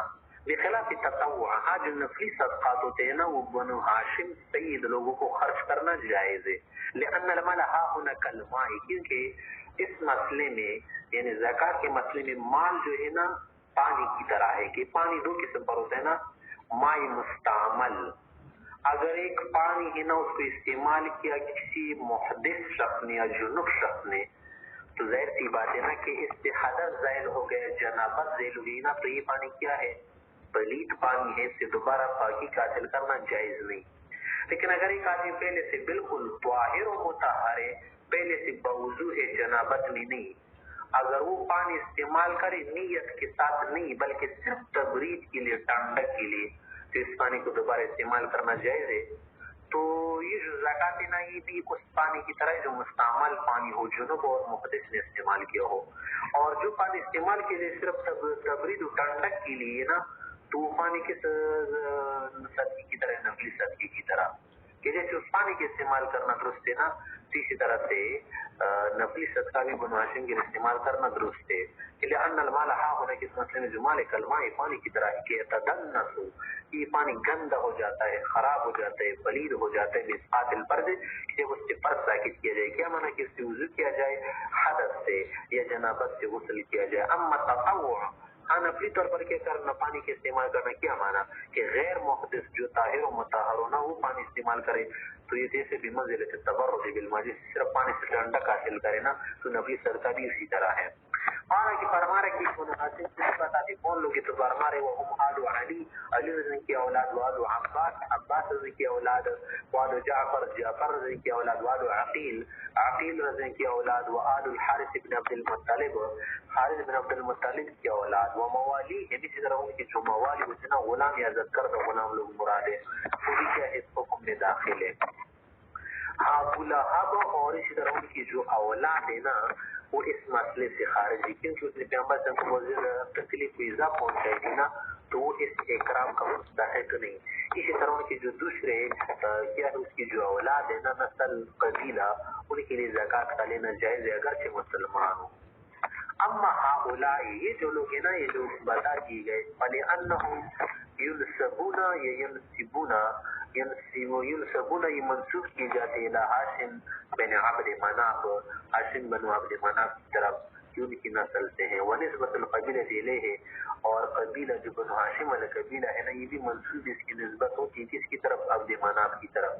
بخلاف تطوع. جو نفلی صدقات ہوتے ہیں نا وہ بنو ہاشم سید لوگوں کو خرچ کرنا جائز ہے. لأن المال ها هنا كالماء کیونکہ اس مسئلے میں یعنی زکوٰۃ کے مسئلے میں مال جو ہے نا پانی کی طرح ہے کہ پانی دو قسم پر ہوتا ہے نا ماء مستعمل. اگر ایک پانی ہے نا اس کو استعمال کیا کسی محدث شخص نے یا جنوب شخص نے تو ظاہر سی بات ہے نا کہ اس سے حدث ظاہر ہو گیا جنابت ظاہر ہوئی نا تو یہ پانی کیا ہے پلید پانی ہے. اس سے دوبارہ پاکی حاصل کرنا جائز نہیں. لیکن اگر ایک آدمی پہلے سے بالکل طاہر و مطہر ہے پہلے سے بوضو ہے جنابت میں نہیں اگر وہ پانی استعمال کرے نیت کے ساتھ نہیں بلکہ صرف تبرید کے لیے ٹھنڈک کے لیے تو اس پانی کو دوبارہ استعمال کرنا جائز ہے. تو یہ جو زکوٰۃ ہے نا یہ بھی اس پانی کی طرح جو مستعمل پانی ہو جنوب اور محدث نے استعمال کیا ہو. اور جو پانی استعمال کے لیے صرف تبرید و ٹھنڈک کے لیے نا تو وہ پانی کس صدقے کی طرح نفلی صدقے کی طرح کہ جیسے اس پانی کے استعمال کرنا درست ہے نا تو اسی طرح سے نفلی صدقہ بھی بنو ہاشم کے استعمال کرنا درست ہے. لأن المال ها ہونے کے مسئلے میں جو مال کلمہ پانی کی طرح کہ تدنس یہ پانی گندا ہو جاتا ہے خراب ہو جاتا ہے پلید ہو جاتا ہے بسقاط الفرد جب اس سے فرض ساکت کیا جائے کیا معنی کہ اس سے وضو کیا جائے حدث سے یا جنابت سے غسل کیا جائے. اما تطوع نفلی طور پر کیا کرنا پانی کے استعمال کرنا کیا معنی کہ غیر محدث جو طاہر و مطہر ہونا وہ پانی استعمال کرے تو یہ جیسے بھی منزلت التبرد بالماء صرف پانی سے ٹھنڈک حاصل کرے نا تو نفلی صدقہ بھی اسی طرح ہے. مانا کہ فرمارے کی مناسب صفت آتی کون لوگ تو فرمارے وہ آل علی علی رضی کی اولاد وآل عباس عباس رضی کی اولاد وآل جعفر جعفر رضی کی اولاد وآل عقیل عقیل رضی کی اولاد وآل الحارث بن عبد المطلب حارث بن عبد المطلب کی اولاد و موالی ہے اسی طرح ان کی جو موالی ہوتے نا غلام یا ذکر غلام لوگ مراد ہے وہ بھی کیا اس حکم میں داخل ہے. ابو لہب اور اسی طرح ان کی جو اولاد ہے نا وہ اس مسئلے سے خارج ہے کیونکہ اس نے پیغمبر صلی اللہ علیہ وسلم کو تکلیف و ایذا پہنچائی تھی نا تو وہ اس اکرام کا مستحق نہیں. اسی طرح ان کے جو دوسرے کیا اس کی جو اولاد ہے نا نسل قبیلہ ان کے لیے زکوٰۃ کا لینا جائز ہے اگرچہ مسلمان ہو. اما ہؤلاء یہ جو لوگ ہیں نا یہ جو بتا دیے گئے فلأنهم ينسبون یا ينسبون یہ منسوب کیے جاتے ہیں الى ہاشم بن عبد مناف ہاشم بن عبد مناف کی طرف جو ان کی نسل سے ہیں ونسبت القبیلہ الیہ اور قبیلہ جو بنو ہاشم والا قبیلہ ہے نا یہ بھی منسوب اس کی نسبت ہوتی ہے کس کی طرف عبد مناف کی طرف.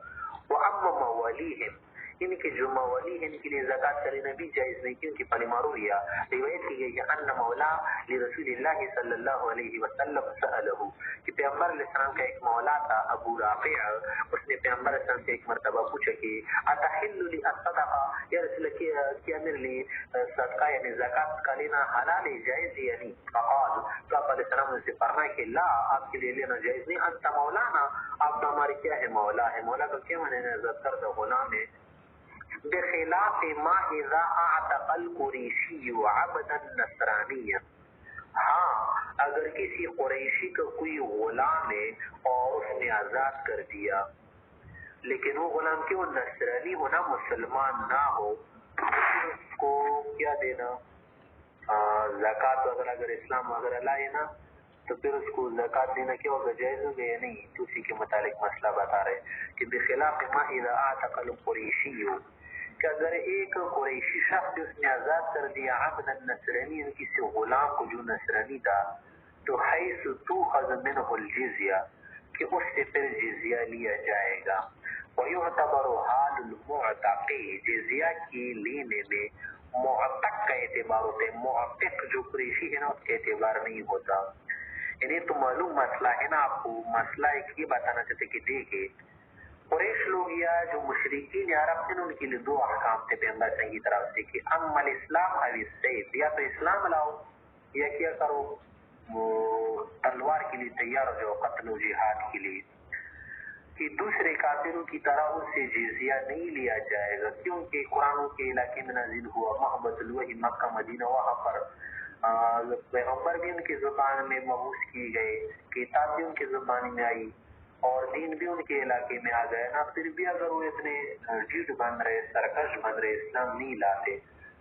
واما موالیہم ان کے جو موالی ہیں ان کے لیے زکوٰۃ کا لینا بھی جائز نہیں کیونکہ فلمرویہ روایت کی گئی ہے ان مولا لرسول اللہ صلی اللہ علیہ وسلم سألہ کہ پیغمبر علیہ السلام کا ایک مولا تھا ابو رافع اس نے پیغمبر علیہ السلام سے ایک مرتبہ پوچھا کہ اتحل لی الصدقہ یا رسول اللہ کیا میرے لیے صدقہ یعنی زکوٰۃ کا لینا حلال ہے جائز ہے یعنی فقال تو آپ علیہ السلام نے سے فرمایا کہ لا آپ کے لیے لینا جائز نہیں انت مولانا آپ تو ہمارے کیا ہے مولا ہے. مولا کا کیا معنی ہے ذکر غلام ہے بخلاف ما اذا اعتق القریشی عبدا نصرانیا. ہاں اگر کسی قریشی کا کوئی غلام ہے اور اس نے آزاد کر دیا لیکن وہ غلام کیوں نصرانی ہونا مسلمان نہ ہو اس کو کیا دینا زکوٰۃ وغیرہ اگر اسلام وغیرہ لائے نا تو پھر اس کو زکوٰۃ دینا کیا ہوگا جائز ہوگا یا نہیں تو اسی کے متعلق مسئلہ بتا رہے کہ بخلاف ما اذا اعتق القریشی کہ اگر ایک قریشی شخص اس نے آزاد کر دیا عبد النصرانی کسی غلام کو جو نصرانی تھا تو حیث تؤخذ منہ الجزیہ کہ اس سے پھر جزیہ لیا جائے گا. ویعتبر حال المعتق جزیہ کی لینے میں معتق کا اعتبار ہوتا ہے. معتق جو قریشی ہے نا اس کا اعتبار نہیں ہوتا. یعنی تو معلوم مسئلہ ہے نا. آپ کو مسئلہ ایک یہ بتانا چاہتے کہ دیکھیں قریش لوگ یا جو مشرکین عرب تھے ان کے لیے دو احکام تھے پیغمبر کی طرف سے کہ اما الاسلام او السیف, یا تو اسلام لاؤ یا کیا کرو تلوار کے لیے تیار ہو جاؤ قتل و جہاد کے لیے. کہ دوسرے کافروں کی طرح ان سے جزیہ نہیں لیا جائے گا کیونکہ قرآن کے علاقے میں نازل ہوا محبت الوحی مکہ مدینہ, وہاں پر پیغمبر بھی ان کی زبان میں مبعوث کی گئے, کتاب بھی ان کی زبان میں آئی اور دین بھی ان کے علاقے میں آ گیا نا. پھر بھی اگر وہ اتنے ڈھیٹ بن رہے سرکش بن رہے اسلام نہیں لاتے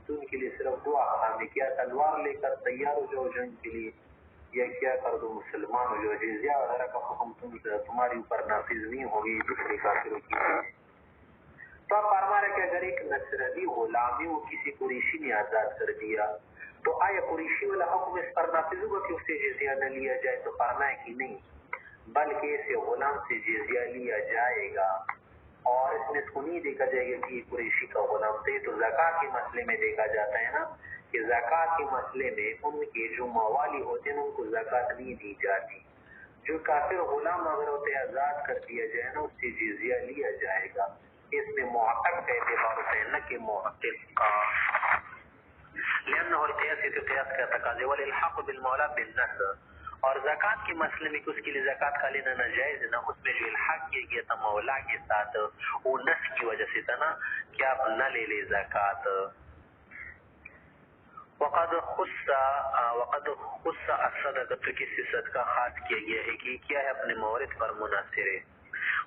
تو ان کے لیے صرف دو احکام ہے, کیا تلوار لے کر تیار ہو جاؤ جنگ کے لیے یا کیا کر دو مسلمان ہو جاؤ. جزیہ وغیرہ کا حکم تمہاری اوپر نافذ نہیں ہوگی دوسرے کافروں کی. تو اب فرما رہے کہ اگر ایک نصرانی غلامی وہ کسی قریشی نے آزاد کر دیا تو آیا قریشی والا حکم اس پر نافذ ہوگا کہ اس سے جزیہ نہ لیا جائے؟ تو فرما ہے کہ نہیں, بلکہ اسے غلام سے جزیہ لیا جائے گا اور اس میں اس کو نہیں دیکھا جائے گا کہ یہ قریشی کا غلام تھے. تو زکوٰۃ کے مسئلے میں دیکھا جاتا ہے نا کہ زکوٰۃ کے مسئلے میں ان کے جو موالی ہوتے ہیں ان کو زکوٰۃ نہیں دی جاتی. جو کافر غلام اگر ہوتے آزاد کر دیا جائے نا اس سے جزیہ لیا جائے گا. اس میں معتق کا اعتبار ہوتا ہے نہ کہ معتق کا. لأنه القياس قياس کا تقاضے والالحاق بالمولا بالنص. اور زکوٰۃ کے مسئلے میں اس کے لیے زکوٰۃ کا لینا ناجائز نا, اس میں جو الحاق کیا گیا تھا مولا کے ساتھ وہ نص کی وجہ سے تھا نا کہ آپ نہ لے لے زکوٰۃ. وقد خص الصدقۃ, کسی صدقہ خاص کیا گیا ہے کہ کیا ہے اپنے مورد پر منحصر ہے.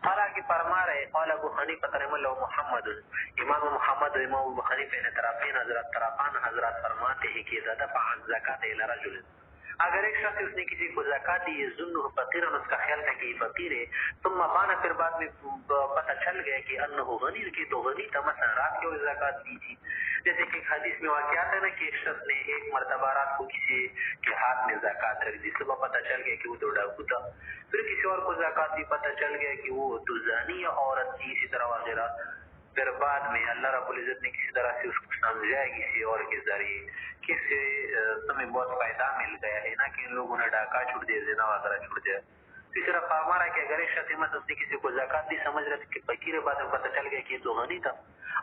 حالانکہ فرما رہے قال ابو حنیفہ رحمہ اللہ محمد, امام محمد امام ابو حنیفہ نے طرفان حضرات فرماتے ہیں کہ اذا دفع عن زکات الى رجل, اگر ایک شخص اس نے کسی کو زکات دی ظنه فقیرا, اس کا خیال تھا کہ یہ فقیر ہے, ثم بان, پھر بعد میں پتہ چل گیا کہ انه غنی, کی تو غنی تھا, مثلا رات کو زکات دی تھی. جیسے کہ حدیث میں واقعات ہے نا کہ ایک شخص نے ایک مرتبہ رات کو کسی کے ہاتھ میں زکات رکھ دی, صبح پتہ چل گیا کہ وہ تو ڈاکو تھا. پھر کسی اور کو زکات دی, پتہ چل گیا کہ وہ تو زانی عورت تھی, اسی طرح وغیرہ. پھر بعد میں اللہ رب العزت نے کسی طرح سے اس کو سمجھایا کسی اور کے ذریعے کہ اس سے تمہیں بہت فائدہ مل گیا ہے نا کہ ان لوگوں نے ڈاکہ چھوڑ دیا, زنا وغیرہ چھوڑ دیا. اسی طرح فرما رہا ہے کہ اگر ایک شخص اس نے کسی کو زکات دی سمجھ رہا کہ فقیر, بعد میں پتہ چل گیا کہ یہ تو غنی تھا,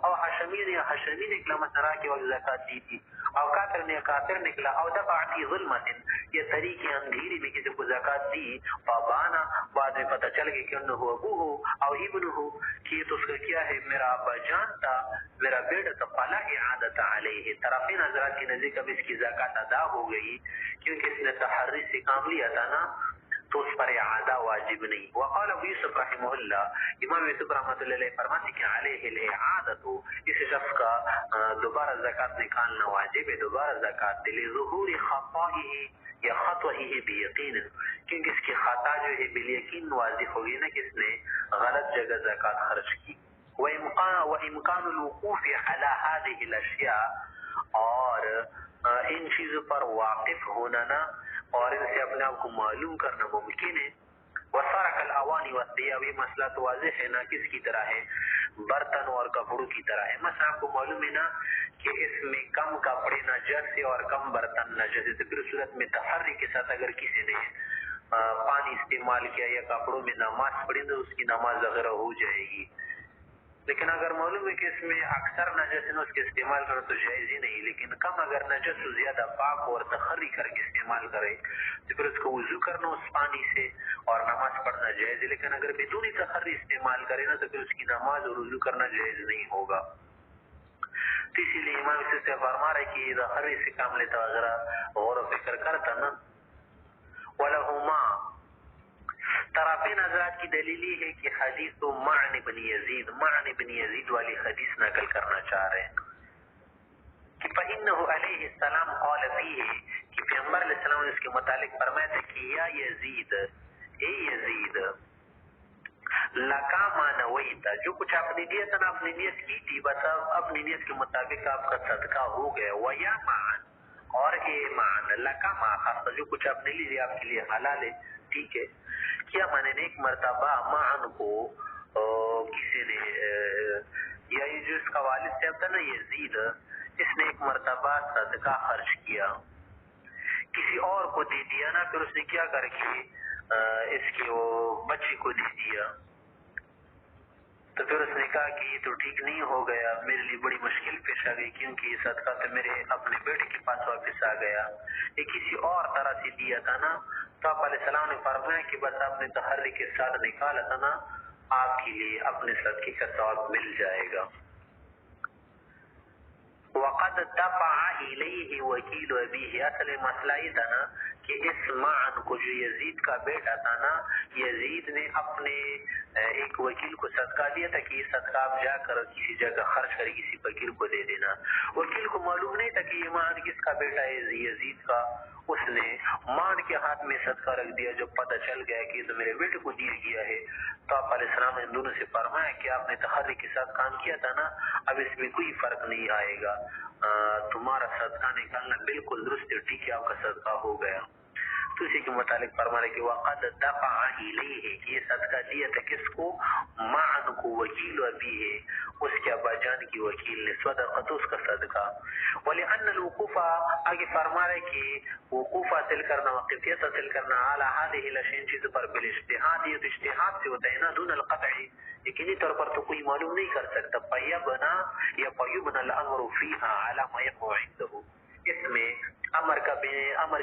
اور حشمی نکلا مسرا کے وقت زکات دی تھی, اور کافر نکلا, اور دفع فی ظلمت, یہ طریق اندھیری میں کسی کو زکات دی, فبانا, بعد میں پتہ چل گیا کہ انه ابوه او ابنه, کہ یہ تو اس کا کیا ہے میرا ابا جان تھا, میرا بیٹا تھا. فلا اعادت علیہ, طرفین حضرات کی نزدیک اب اس کی زکات ادا ہو گئی کیونکہ اس نے تحری سے کام لیا تھا نا, تو اس پر اعادہ واجب نہیں. وقال ابو یوسف رحمہ اللہ, امام یوسف رحمۃ اللہ علیہ فرماتے کہ علیہ الاعادۃ, اس شخص کا دوبارہ زکات نکالنا واجب ہے, دوبارہ زکات لظہور خطائه یا خطئه بیقین, کیونکہ اس کی خطا جو ہے بالیقین واضح ہوگی نا کہ اس نے غلط جگہ زکات خرچ کی. وامکان الوقوف علی هذه الاشیاء, اور ان چیزوں پر واقف ہونا نا اور ان سے اپنے آپ کو معلوم کرنا ممکن ہے. وسارک الاوانی والثیاب, یہ مسئلہ تو واضح ہے نا کس کی طرح ہے, برتن اور کپڑوں کی طرح ہے. مثلا آپ کو معلوم ہے نا کہ اس میں کم کپڑے نجس ہے اور کم برتن نجس ہے, تو پھر صورت میں تحری کے ساتھ اگر کسی نے پانی استعمال کیا یا کپڑوں میں نماز پڑھی تو اس کی نماز وغیرہ ہو جائے گی. لیکن اگر معلوم ہے کہ اس میں اکثر نجس ہے اس کے استعمال کرنا تو جائز ہی نہیں, لیکن کم اگر نجس تو زیادہ پاک اور تخری کر کے استعمال کرے تو پھر اس کو وضو کرنا اس پانی سے اور نماز پڑھنا جائز ہے. لیکن اگر بدون تخری استعمال کرے نا تو پھر اس کی نماز اور وضو کرنا جائز نہیں ہوگا. تو اسی لیے امام سے فرما رہے کہ تخری سے کام لیتا وغیرہ غور و فکر کرتا نا. ولہما, طرفین حضرات کی دلیل یہ ہے کہ حدیث معن بن یزید والی حدیث نقل کرنا چاہ رہے ہیں کہ فإنه علیہ السلام قال فیہ, کہ پیغمبر علیہ السلام نے اس کے متعلق فرمایا تھا کہ یا یزید, اے یزید, لکا ما نویتا, جو کچھ آپ نے دیا تھا آپ نے نیت کی تھی بس اپنی نیت کے مطابق آپ کا صدقہ ہو گیا. ویا معن, اور اے معن, لکا ما خاص, جو کچھ آپ نے لی آپ کے لیے حلال ہے, ٹھیک ہے. کیا مانے نے ایک مرتبہ معن کو کسی نے, یا یہ جو اس کا والد صاحب تھا نا یزید, اس نے ایک مرتبہ صدقہ خرچ کیا، کسی اور کو دے دیا نا، پھر اس نے کیا کر کے اس کی وہ بچی کو دے دیا، تو پھر اس نے کہا کہ یہ تو ٹھیک نہیں ہو گیا، میرے لیے بڑی مشکل پیش آ گئی، کیونکہ یہ صدقہ تو میرے اپنے بیٹے کے پاس واپس آ گیا، یہ کسی اور طرح سے دیا تھا نا، تو آپ علیہ السلام نے فرمایا کہ بس آپ نے تحری کے ساتھ نکالا تھا نا، آپ کے لیے اپنے صدقے کا ثواب مل جائے گا۔ وقد دفع الیہ وکیل ابیہ، اصل مسئلہ یہ تھا نا کہ اس معن کو جو یزید کا بیٹا تھا نا، یزید نے اپنے ایک وکیل کو صدقہ دیا تھا کہ یہ صدقہ آپ جا کر کسی جگہ خرچ کر کسی فقیر کو دے دینا، وکیل کو معلوم نہیں تھا کہ یہ معن کس کا بیٹا ہے، یزید کا، اس نے مان کے ہاتھ میں صدقہ رکھ دیا، جب پتہ چل گیا کہ یہ تو میرے بیٹے کو دیا گیا ہے، تو آپ علیہ السلام نے دونوں سے فرمایا کہ آپ نے تحری کے ساتھ کام کیا تھا نا، اب اس میں کوئی فرق نہیں آئے گا، تمہارا صدقہ نکالنا بالکل درست ہے، ٹھیک ہے، آپ کا صدقہ ہو گیا۔ تو اسی کے متعلق فرما رہے کہ وقد دفع الیہ، کہ یہ صدقہ دیا تھا کس کو، معن کو، وکیل ابی ہے، اس کے ابا جان کی وکیل نے، صدقۃ، اس کا صدقہ، ولأن الوقوف، آگے فرما رہے کہ وقوف حاصل کرنا، وقفیت حاصل کرنا، اعلی هذه الاشیاء چیز پر بالاجتہاد، یہ تو اجتہاد سے ہوتا ہے نا، دون القطع، یقینی طور پر تو کوئی معلوم نہیں کر سکتا، فیبنا یا فیبنا الامر فیہا علی ما یقع عنده، اس میں امر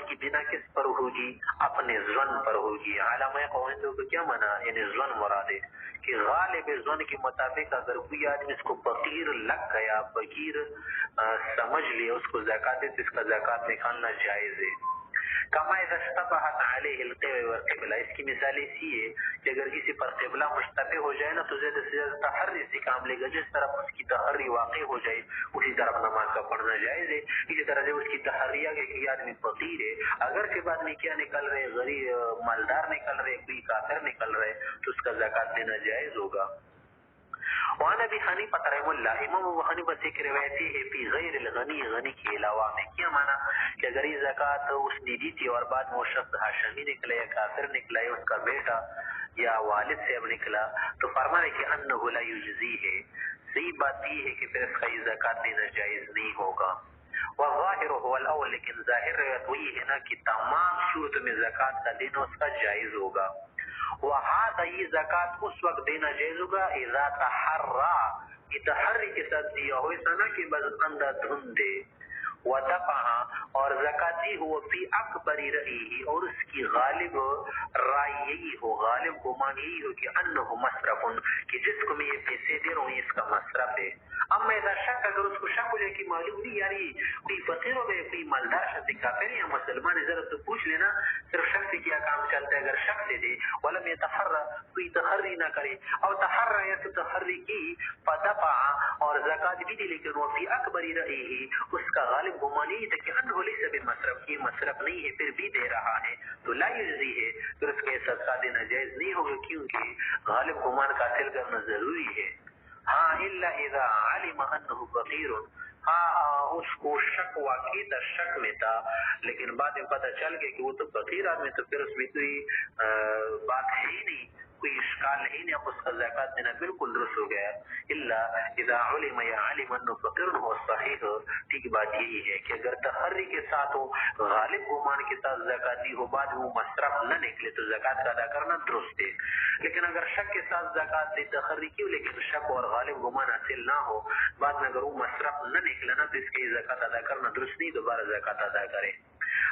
کی بنا کس پر ہوگی، اپنے ظن پر ہوگی، علامہ قوانین کو کیا مانا، یعنی ظن مراد ہے کہ غالب ظن کے مطابق اگر کوئی آدمی اس کو فقیر لگ گیا، فقیر سمجھ لیا، اس کو زکات ہے، اس کا زکات نکالنا جائز ہے۔ کما اذا اشتبہت علیہ القبلہ والقبلہ، اس کی مثال ایسی ہے کہ اگر کسی پر قبلہ مشتبہ ہو جائے نا، تو زیادہ سے زیادہ تحری سے کام لے گا، جس طرف اس کی تحری واقع ہو جائے اسی طرف نماز کا پڑھنا جائز ہے۔ اسی طرح سے اس کی تحری آگے کہ یہ آدمی فقیر ہے، اگر کے بعد میں کیا نکل رہے، غریب مالدار نکل رہے، کوئی کافر نکل رہے، تو اس کا زکات دینا جائز ہوگا۔ وعن ابی حنیفہ رحمہ اللہ، امام ابو حنیفہ سے ایک روایتی ہے، فی غیر الغنی، غنی کے علاوہ میں، کیا مانا کہ اگر یہ زکات اس نے دی تھی اور بعد میں وہ شخص ہاشمی نکلا یا کافر نکلا یا اس کا بیٹا یا والد سے اب نکلا، تو فرمانے کہ انہ لا یجزی ہے، صحیح بات یہ ہے کہ پھر اس کا یہ زکات دینا جائز نہیں ہوگا۔ والظاہر هو الاول، لیکن ظاہر روایت وہی ہے نا کہ تمام صورت میں زکات کا دینا اس کا جائز ہوگا۔ وہذا، یہ زکات اس وقت دینا جائز ہوگا، اذا تحرا، یہ تحری کے ساتھ دیا ہو، ایسا نہ کہ بس اندھا دھندے، ودفع، اور زکاتی ہو، فی اکبر رأیہ، اور اس کی غالب رائے یہی ہو، غالب گمان یہی ہو کہ انہ مصرف، کہ جس کو میں یہ پیسے دے رہا ہوں اس کا مصرف ہے۔ اما اذا شک، اگر اس کو شک ہو جائے کہ معلوم نہیں یار یہ کوئی فقیر ہو گئے، کوئی مالدار شخص کافر یا مسلمان ہے، ذرا تو پوچھ لینا، صرف شک سے کیا کام چلتا ہے، اگر شک سے دے، ولم يتحرى، کوئی تحری نہ کرے، اور تحرى یا تو تحری کی، فدفع، اور زکات بھی دی، لیکن وہ فی اکبر رأیہ، اس کا غالب گمان یہی تھا کہ انہ لیس بمصرف، یہ مصرف نہیں ہے، پھر بھی دے رہا ہے، تو لا یجزی ہے، پھر اس کے صدقہ دینا جائز نہیں ہوگا، کیونکہ غالب گمان کا حاصل کرنا ضروری ہے۔ ہاں الا اذا علم انہ فقیر، ہاں اس کو شک واقعی تھا، شک میں تھا، لیکن بعد میں پتہ چل گیا کہ وہ تو فقیر آدمی، تو پھر اس میں کوئی بات ہے ہی نہیں، کوئی اشکال نہیں ہے، اب اس کا زکات دینا بالکل درست ہو گیا۔ الا اذا علم، یا علم انه فقیر، ہو صحیح، ٹھیک بات یہی ہے کہ اگر تحری کے ساتھ ہو، غالب گمان کے ساتھ زکات دی ہو، بعد وہ مصرف نہ نکلے تو زکات کا ادا کرنا درست ہے، لیکن اگر شک کے ساتھ زکات دی، تحری کی، لیکن شک اور غالب گمان حاصل نہ ہو، بعد میں اگر وہ مصرف نہ نکلا نا، تو اس کی زکات ادا کرنا درست نہیں، دوبارہ زکات ادا کرے۔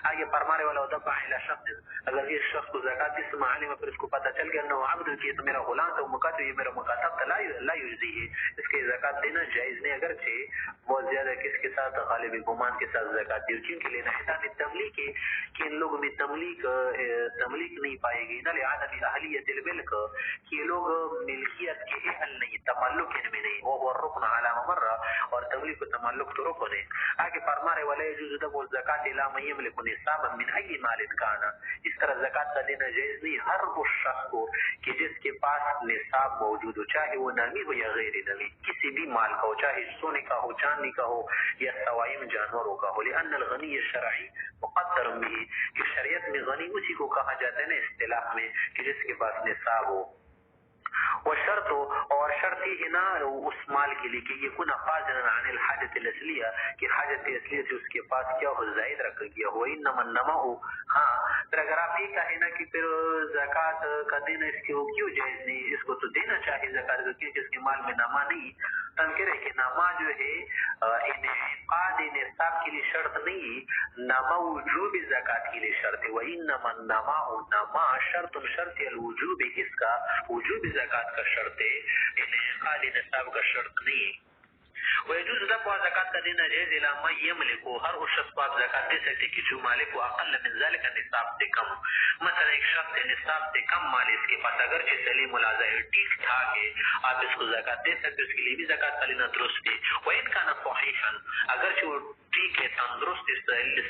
آگے فرمانے والا دفع الى شخص، اگر یہ شخص کو زکات اس معانی میں پھر اس کو پتہ چل گیا انه عبد، کہ تو میرا غلام تھا، مکاتب، یہ میرا مکاتب تھا، لا یجزی ہے، اس کی زکات دینا جائز نہیں، اگرچہ بہت زیادہ کس کے ساتھ، غالب گمان کے ساتھ زکات دی، کیونکہ لنحتام التملیک، کہ ان لوگوں میں تملیک نہیں پائے گی، نہ لعدم اہلیت الملک، کہ لوگ ملکیت کے اہل نہیں، تملک ان میں نہیں، وہ الرکن علی ما مر، اور تملیک و تملک تو رکن ہے۔ آگے فرما رہے ولا يجوز دفع الزکات الی من یملک نصابا من ای مال کان، اس طرح زکات کا دینا جائز نہیں ہر اس شخص کو کہ جس کے پاس نصاب موجود ہو، چاہے وہ نامی ہو یا غیر نامی، کسی بھی مال کا ہو، چاہے سونے کا ہو، چاندی کا ہو، یا سوائم جانوروں کا ہو، لأن الغنی الشرعی مقدر به، کہ شریعت میں غنی اسی کو کہا جاتا ہے نا اصطلاح میں، کہ جس کے پاس نصاب ہو۔ وہ شرط اور شرط ہی نہ اس مال کے لیے کہ یہ کنا فاضلا عن الحاجت الاصلیہ کہ حاجت اصلیہ سے اس کے پاس کیا ہو زائد رکھ گیا ہو انما النماء ہاں پھر اگر آپ یہ کہیں نا کہ پھر زکوٰۃ کا دینا اس کے کیوں جائز نہیں اس کو تو دینا چاہیے زکوٰۃ کو کیونکہ اس کے مال میں نما نہیں تنکر ہے کہ نما جو ہے انعقاد نصاب کے لیے شرط نہیں نما وجوب زکوٰۃ کے لیے شرط ہے وانما النماء نما شرط الوجوب اس کا وجوب زکوٰۃ کا شرط ہے انعقاد نصاب کا شرط نہیں ويجوز دفع زکات کا دینا جائز الى ما يملك ہر اس شخص کو آپ زکات دے سکتے کہ جو مالک کو اقل من ذلك نصاب سے کم مثلا ایک شخص نصاب سے کم مال اس کے پاس اگرچہ سلیم العضا ٹھیک ٹھاک ہے آپ اس کو زکات دے سکتے اس کے لیے بھی زکات کا لینا درست ہے وان كان صحيحا اگرچہ وہ ٹھیک ہے تندرست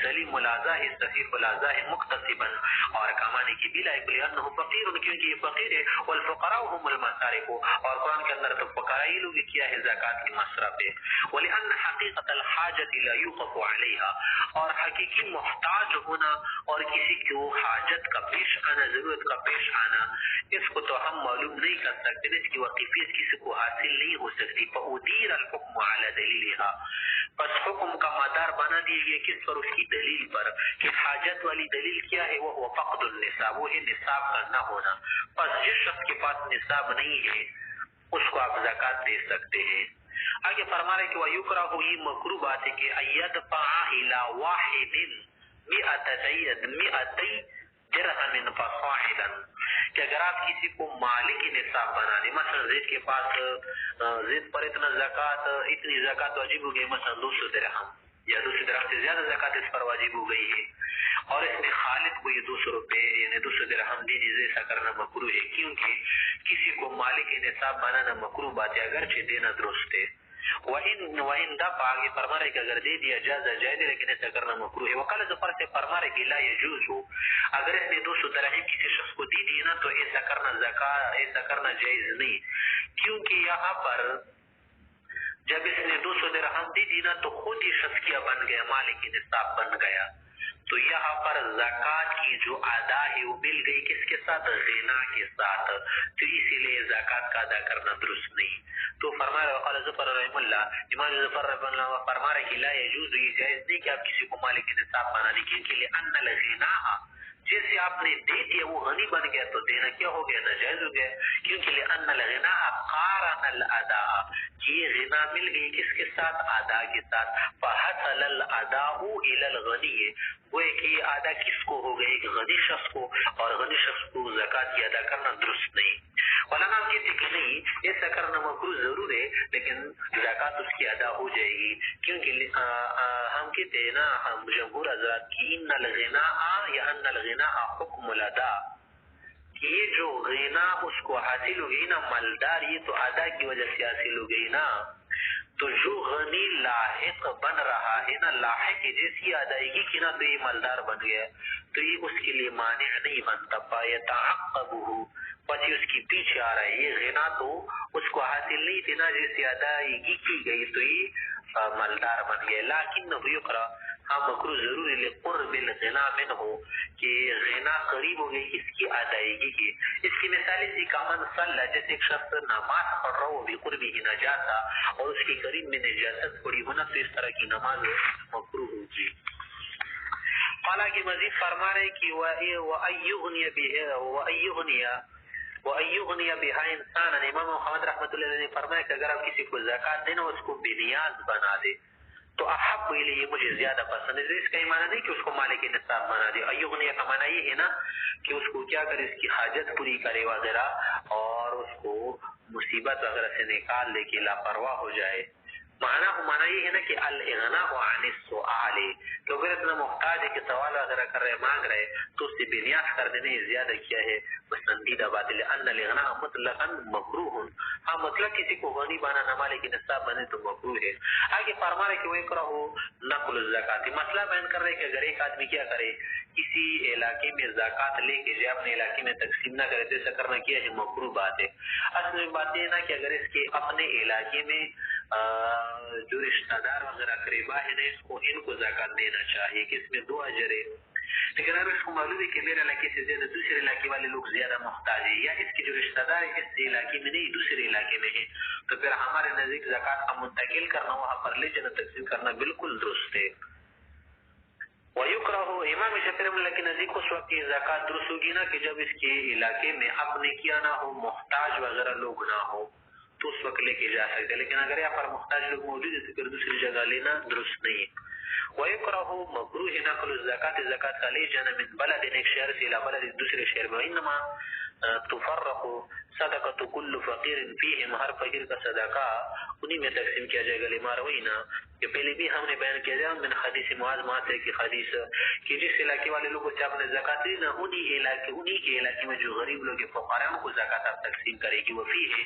سلیم العضا ہے صحیح العضا ہے مقتصبا اور کمانے کی بھی لائق لانه فقیر کیونکہ یہ فقیر ہے والفقراء هم المسارق اور قرآن کے اندر تو فقراء ہی لوگ کیا ہے زکات کی مصرف ہے ولأن حقیقت الحاجت لا يوقف عليها اور حقیقی محتاج ہونا اور کسی کو حاجت کا پیش آنا ضرورت کا پیش آنا اس کو تو ہم معلوم نہیں کر سکتے اس کی واقفیت کسی کو حاصل نہیں ہو سکتی فأدير الحكم على دلیلها پس حکم کا مدار بنا دیے گئے کس پر اس کی دلیل پر کہ حاجت والی دلیل کیا ہے وہ فقد النصاب وہ ہے نصاب کا نہ ہونا پس جس شخص کے پاس نصاب نہیں ہے اس کو آپ زکات دے سکتے ہیں آگے فرما رہے کہ وَيُكْرَهُ یہ مکروہ بات ہے کہ اَيَدْفَعَ إِلَى وَاحِدٍ مِئَتَيْ درہم فصاعدا کہ اگر آپ کسی کو مالک نصاب بنا دیں مثلا زید کے پاس زید پر اتنا زکات اتنی زکات واجب ہو گئی مثلا 200 درہم یا 200 درہم سے زیادہ زکات اس پر واجب ہو گئی ہے اور اس نے خالد کو یہ 200 روپے یعنی 200 درہم دی جیسے ایسا کرنا مکروہ ہے کیونکہ کسی کو مالک نصاب بنانا مکروہ بات ہے اگرچہ دینا درست ہے وَإِن دفع آگے فرما رہے کہ اگر دے دیا جائز جائز لیکن ایسا کرنا مکروہ ہے وقال زفر سے فرما رہے کہ لا يجوز اگر اس نے 200 درہم کسی شخص کو دی دی نا تو ایسا کرنا زکات ایسا کرنا جائز نہیں کیونکہ یہاں پر جب اس نے 200 درہم دی دی نا تو خود ہی شخص کیا بن گیا مالک نصاب بن گیا تو یہاں پر زکات کی جو ادا ہے وہ مل گئی کس کے ساتھ غنا کے ساتھ تو اسی لیے زکات کا ادا کرنا درست نہیں تو فرما رہے وقال ظفر رحم اللہ امام ظفر رحم اللہ فرما رہے کہ لا يجوز یہ جائز نہیں کہ آپ کسی کو مالک نصاب بنا دیں کیونکہ لأن الغنا جیسے آپ نے دے دیا وہ غنی بن گیا تو دینا کیا ہو گیا ناجائز ہو گیا کیونکہ لأن الغنا قارن الاداء یہ غنا مل گئی کس کے ساتھ ادا کے ساتھ فحصل الاداء الى الغنی وہ کہ یہ ادا کس کو ہو گئی ایک غنی شخص کو اور غنی شخص کو زکات کی ادا کرنا درست نہیں علماء کہتے کہ نہیں ایسا کرنا مکروہ ضرور ہے لیکن زکات اس کی ادا ہو جائے گی کیونکہ ہم کہتے ہیں نا ہم جمہور حضرات کی ان الغناء یا ان الغناء حکم الادا یہ جو غنا اس کو حاصل ہو گئی نا مالدار یہ تو ادا کی وجہ سے حاصل ہو گئی نا تو جو غنی لاحق بن رہا ہے نا لاحق جیسی ادائیگی کی نا تو یہ مالدار بن گیا تو یہ اس کے لیے مانع نہیں بنتا فیتعقبہ پس اس کی پیچھے آ رہا ہے یہ غنا تو اس کو حاصل نہیں تھی نا جیسی ادائیگی کی گئی تو یہ مالدار بن گیا لیکن یقرا ہاں مکروہ ضرور لقرب الغنا منہ کہ غنا قریب ہو گئی اس کی ادائیگی کی اس کی مثال اسی کامن صلی جیسے ایک شخص نماز پڑھ رہا ہو بقربی نجاسہ اور اس کے قریب میں نجاست پڑی ہونا تو اس طرح کی نماز مکروہ ہوگی قال کی مزید فرما رہے کہ وَأَيُّغْنِيَ بِهَا انسان امام محمد رحمۃ اللہ علیہ نے فرمایا کہ اگر آپ کسی کو زکات دینا اس کو بنیاز بنا دے تو احب الیہ مجھے زیادہ پسند ہے اس کا یہ معنی نہیں کہ اس کو مالک نصاب بنا دے ایغنیہ کا معنی یہ ہے نا کہ اس کو کیا کرے اس کی حاجت پوری کرے وغیرہ اور اس کو مصیبت وغیرہ سے نکال دے کہ لاپرواہ ہو جائے معنی یہ ہے نا کہ الاغناء عن السؤال کہ اگر اتنا محتاج ہے کہ سوال وغیرہ کر رہے مانگ رہے تو اس سے بنیاز کر دینے زیادہ کیا ہے پسندیدہ بات ہے ان الاغناء مطلقا مکروہ ہاں مطلق کسی کو غنی بنانا مالک نصاب بنے تو مکروہ ہے آگے فرما رہے کہ وہ اکرہو نقل الزکات مسئلہ بیان کر رہے کہ اگر ایک آدمی کیا کرے کسی علاقے میں زکات لے کے جو اپنے علاقے میں تقسیم نہ کرے تو ایسا کرنا کیا ہے مکروہ بات ہے اصل میں بات یہ نا کہ اگر اس کے اپنے علاقے میں جو رشتہ دار وغیرہ قریبا ہے نا اس کو ان کو زکات دینا چاہیے کہ اس میں دو اجر ہے لیکن اگر اس کو معلوم ہے کہ میرے علاقے سے زیادہ دوسرے علاقے والے لوگ زیادہ محتاج ہیں یا اس کے جو رشتہ دار ہے اس علاقے میں نہیں دوسرے علاقے میں ہے تو پھر ہمارے نزدیک زکوٰۃ کا منتقل کرنا وہاں پر لے جانا تقسیم کرنا بالکل درست ہے. وَيُكْرَهُ امام شافعی رحمۃ اللہ کے نزدیک اس وقت یہ زکوٰۃ درست ہوگی نا کہ جب اس کے علاقے میں اپنے کیا نہ ہو محتاج وغیرہ لوگ نہ ہو تو اس وقت لے کے جا سکتے, لیکن اگر یہاں پر محتاج لوگ موجود ہے تو پھر دوسری جگہ لینا درست نہیں ہے. وَيُكْرَهُ مکروہ نقل الزکاۃ زکوٰۃ کا لے جانا من بلد ایک شہر سے الى بلد دوسرے شہر میں. انما تفرق صدقۃ کل فقیر فیہم ہر فقیر کا صدقہ انہی میں تقسیم کیا جائے گا. لما روینا کہ پہلے بھی ہم نے بیان کیا جائے من حدیث معاذ ماتے کی حدیث کہ جس علاقے والے لوگوں سے آپ نے زکوٰۃ دی نا انہی کے علاقے میں جو غریب لوگ فقراء کو زکوٰۃ آپ تقسیم کرے گی. وفیہ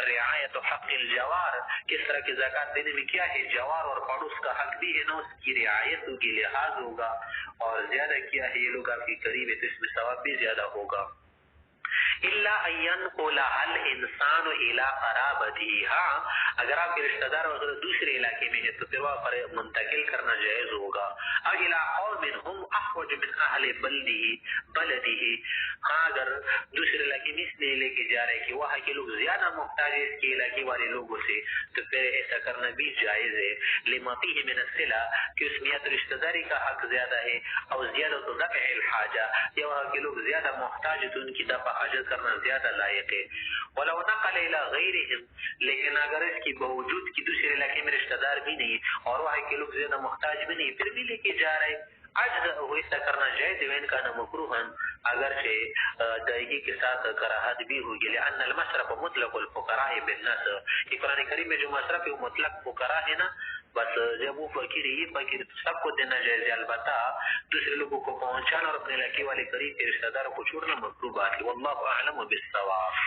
رعایت حق الجوار کس طرح کی زکوٰۃ دینے میں کیا ہے جوار اور پڑوس کا حق بھی ہے نا اس کی رعایت ہوگی لحاظ ہوگا اور زیادہ کیا ہے یہ لوگ آپ کی قریب ہے تو اس میں ثواب بھی زیادہ ہوگا. الا ان ينقل الانسان الى قرابته ہاں اگر آپ کے رشتہ دار وغیرہ دوسرے علاقے میں ہے تو پھر وہاں پر منتقل کرنا جائز ہوگا. او الى قوم هم احوج من اهل بلده ہاں اگر دوسرے علاقے میں اس لیے لے کے جا رہے کہ وہاں کے لوگ زیادہ محتاج ہے اس کے علاقے والے لوگوں سے تو پھر ایسا کرنا بھی جائز ہے. لما فيه من الصلہ کہ اس میں یا تو رشتہ داری کا حق زیادہ ہے اور زیادہ تو دفع الحاجہ یا وہاں کے لوگ زیادہ محتاج ہے تو ان کی دفع حاجت کرنا زیادہ لائق ہے. ولو نقل الى غیرهم لیکن اگر اس کی باوجود کی دوسرے علاقے میں رشتہ دار بھی نہیں اور وہاں کے لوگ زیادہ محتاج بھی نہیں پھر بھی لے کے جا رہے عجز ایسا کرنا جائز ہے. ان کا نہ مکروہا اگرچہ ادائیگی کے ساتھ کراہت بھی ہوگی. لان المصرف مطلق الفقراء بالناس کہ قرآن کریم میں جو مصرف ہے وہ مطلق فقراء ہے نا بس جب وہ فقیر ہے یہ فقیر سب کو دینا جائز ہے. البتہ دوسرے لوگوں کو پہنچانا اور اپنے علاقے والے قریب کے رشتہ داروں کو چھوڑنا مکروہ بات ہے. واللہ اعلم بالصواب.